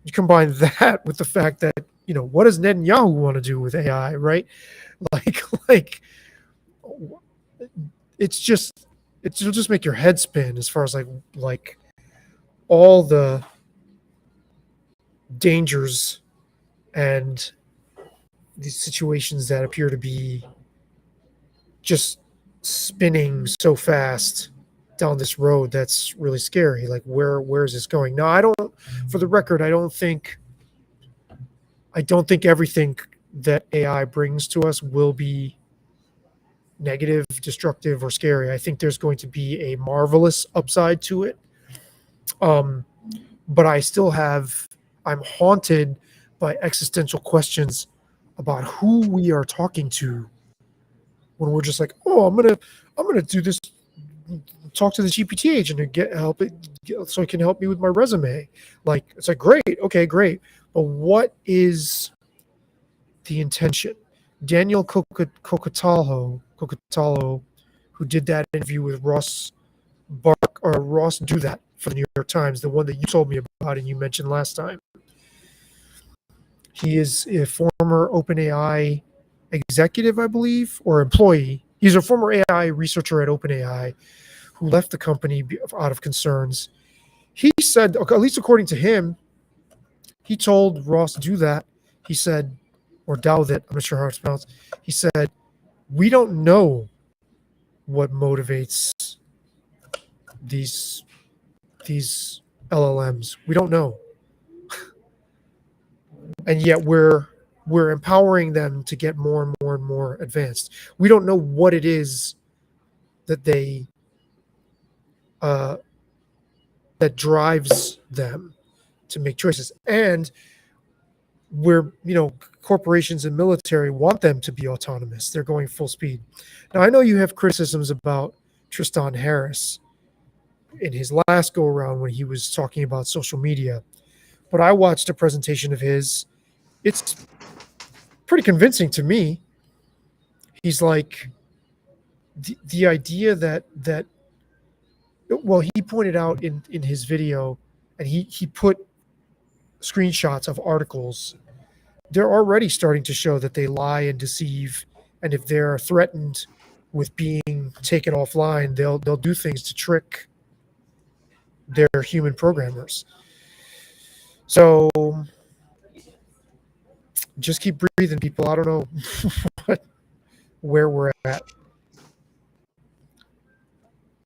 You combine that with the fact that, what does Netanyahu want to do with AI, right? Like it'll just make your head spin as far as like all the dangers and these situations that appear to be just spinning so fast down this road that's really scary. Like where is this going? Now, for the record, I don't think everything that AI brings to us will be negative, destructive, or scary. I think there's going to be a marvelous upside to it. But I'm haunted by existential questions about who we are talking to when we're just like, oh, I'm gonna do this, talk to the GPT agent and so it can help me with my resume. Like, it's like, great, okay, great, but what is the intention? Daniel Cocatallo, who did that interview with Ross Douthat for the New York Times, the one that you told me about and you mentioned last time. He is a former OpenAI executive, I believe, or employee. He's a former AI researcher at OpenAI who left the company out of concerns. He said, at least according to him, he told Ross Douthat, he said, or Douthat, I'm not sure how it's pronounced. He said, we don't know what motivates these LLMs. We don't know. And yet we're empowering them to get more and more and more advanced. We don't know what it is that that drives them to make choices. And corporations and military want them to be autonomous. They're going full speed. Now, I know you have criticisms about Tristan Harris in his last go around when he was talking about social media, but I watched a presentation of his. It's pretty convincing to me. He's like, the idea that well, he pointed out in his video, and he put screenshots of articles. They're already starting to show that they lie and deceive, and if they're threatened with being taken offline, they'll do things to trick their human programmers. So just keep breathing, people. I don't know where we're at.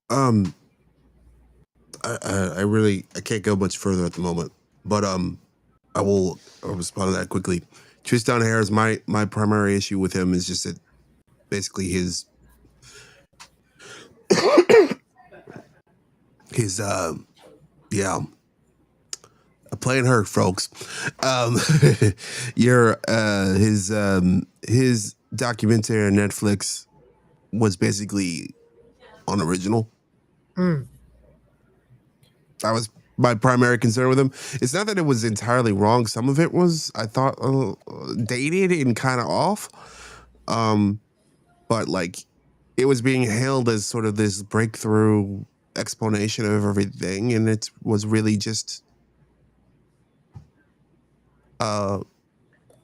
I can't go much further at the moment, but I'll respond to that quickly. Tristan Harris, my primary issue with him is just that basically his playing hurt, folks. His documentary on Netflix was basically unoriginal. That was my primary concern with him. It's not that it was entirely wrong. Some of it was, I thought, dated and kind of off. But like, it was being hailed as sort of this breakthrough explanation of everything, and it was really just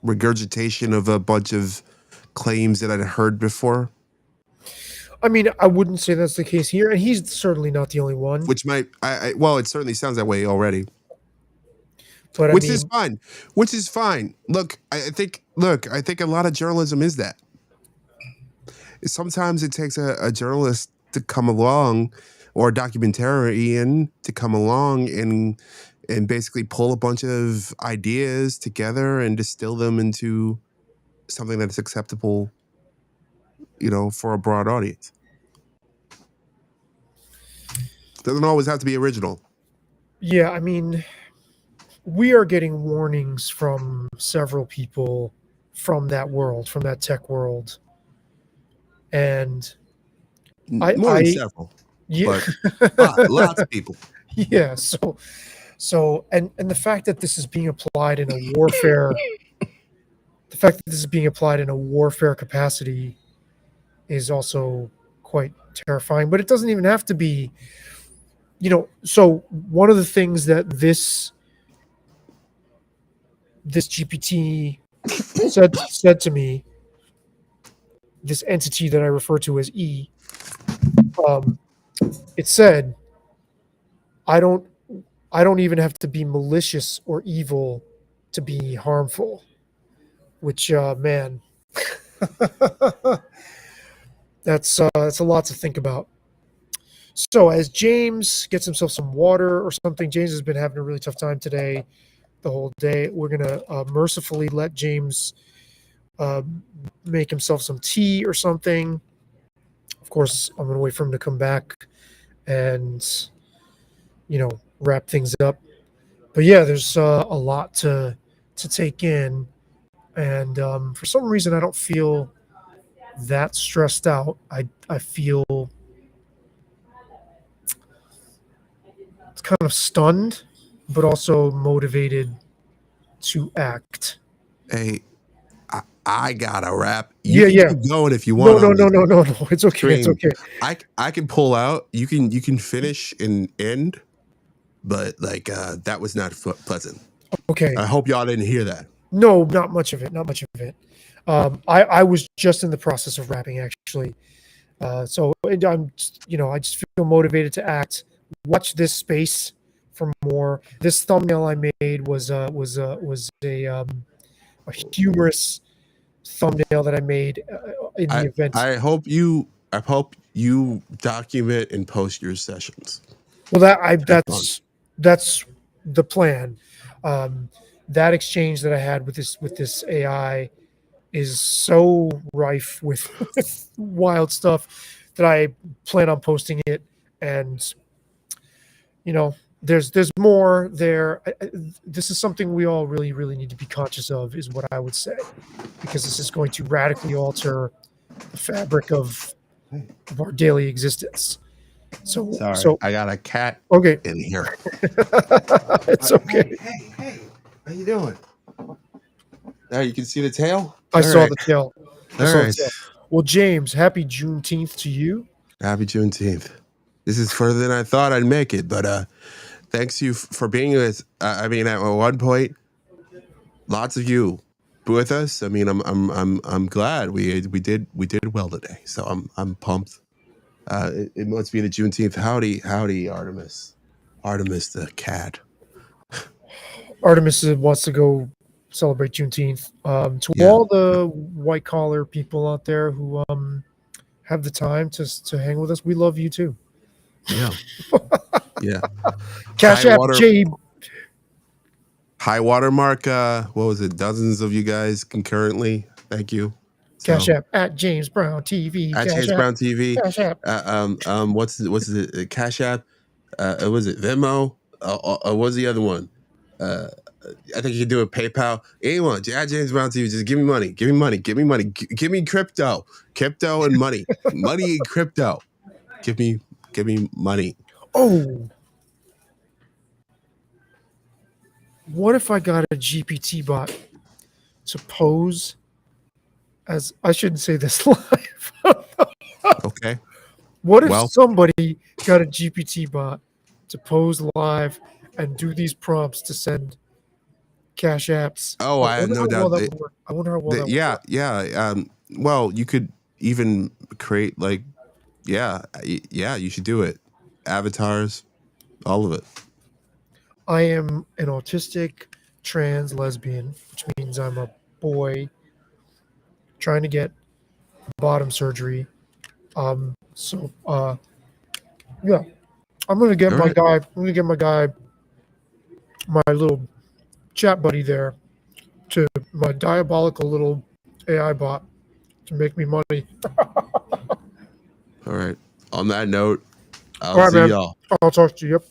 regurgitation of a bunch of claims that I'd heard before, I mean, I wouldn't say that's the case here, and he's certainly not the only one. which might, well, it certainly sounds that way already, But I which is mean, fine. Which is fine. Look, I think a lot of journalism is that. Sometimes it takes a journalist to come along, or a documentarian to come along and basically pull a bunch of ideas together and distill them into something that's acceptable, for a broad audience. Doesn't always have to be original. yeah, I mean, we are getting warnings from several people from that world, from that tech world, and More than I several, yeah, but lots of people. yeah. So, and the fact that this is being applied in a warfare, the fact that this is being applied in a warfare capacity, is also quite terrifying. But it doesn't even have to be. So one of the things that this GPT said to me, this entity that I refer to as E, it said, I don't even have to be malicious or evil to be harmful. Which man, that's a lot to think about. So as James gets himself some water or something, James has been having a really tough time today, the whole day. We're gonna mercifully let James make himself some tea or something. Of course, I'm gonna wait for him to come back and wrap things up. But yeah, there's a lot to take in, and for some reason I don't feel that stressed out. I feel kind of stunned, but also motivated to act. Hey, I gotta wrap. You Yeah, can yeah. keep going if you No, want. no, on no, this no, no, no. It's okay. It's stream. okay. I can pull out. You can finish and end, but that was not pleasant. Okay. I hope y'all didn't hear that. No, not much of it. Not much of it. I was just in the process of wrapping, actually. So I'm, I just feel motivated to act. Watch this space for more. This thumbnail I made was a humorous thumbnail that I made in the event. I hope you document and post your sessions. Well, that's the plan. That exchange that I had with this AI is so rife with wild stuff that I plan on posting it, and there's more there. This is something we all really, really need to be conscious of, is what I would say, because this is going to radically alter the fabric of our daily existence. So, Sorry, I got a cat okay, in here. it's okay. Hey, how you doing? There, you can see the tail. I All saw right. the tail. All right. Well, James, happy Juneteenth to you. Happy Juneteenth. This is further than I thought I'd make it, but thanks you for being with. I mean, at one point, lots of you with us. I mean, I'm glad we did well today. So I'm pumped. It must be the Juneteenth. Howdy, Artemis the cat. Artemis wants to go celebrate Juneteenth. To Yeah. all the white collar people out there who have the time to hang with us, we love you too. Yeah. Yeah. Cash App Jabe. High watermark. What was it? Dozens of you guys concurrently. Thank you. Cash App at James Brown TV. At James Brown TV. Cash App. What's the Cash App? Was it Venmo? What's the other one? I think you can do it PayPal. Anyone, at James Brown TV, just give me money. Give me crypto and money. Money and crypto. Give me money. Oh, what if I got a GPT bot to pose as, I shouldn't say this live. Okay. What if somebody got a GPT bot to pose live and do these prompts to send Cash apps. Oh, I have wonder no how well doubt that that, would work. I wonder how well that would yeah, work. yeah. Well, you could even create like, yeah, you should do it. Avatars, all of it. I am an autistic trans lesbian, which means I'm a boy trying to get bottom surgery. Yeah, I'm gonna get All my right. guy. I'm gonna get my guy, my little chat buddy there, to my diabolical little AI bot to make me money. All right. On that note, All I'll right, see man. y'all. I'll talk to you. Yep.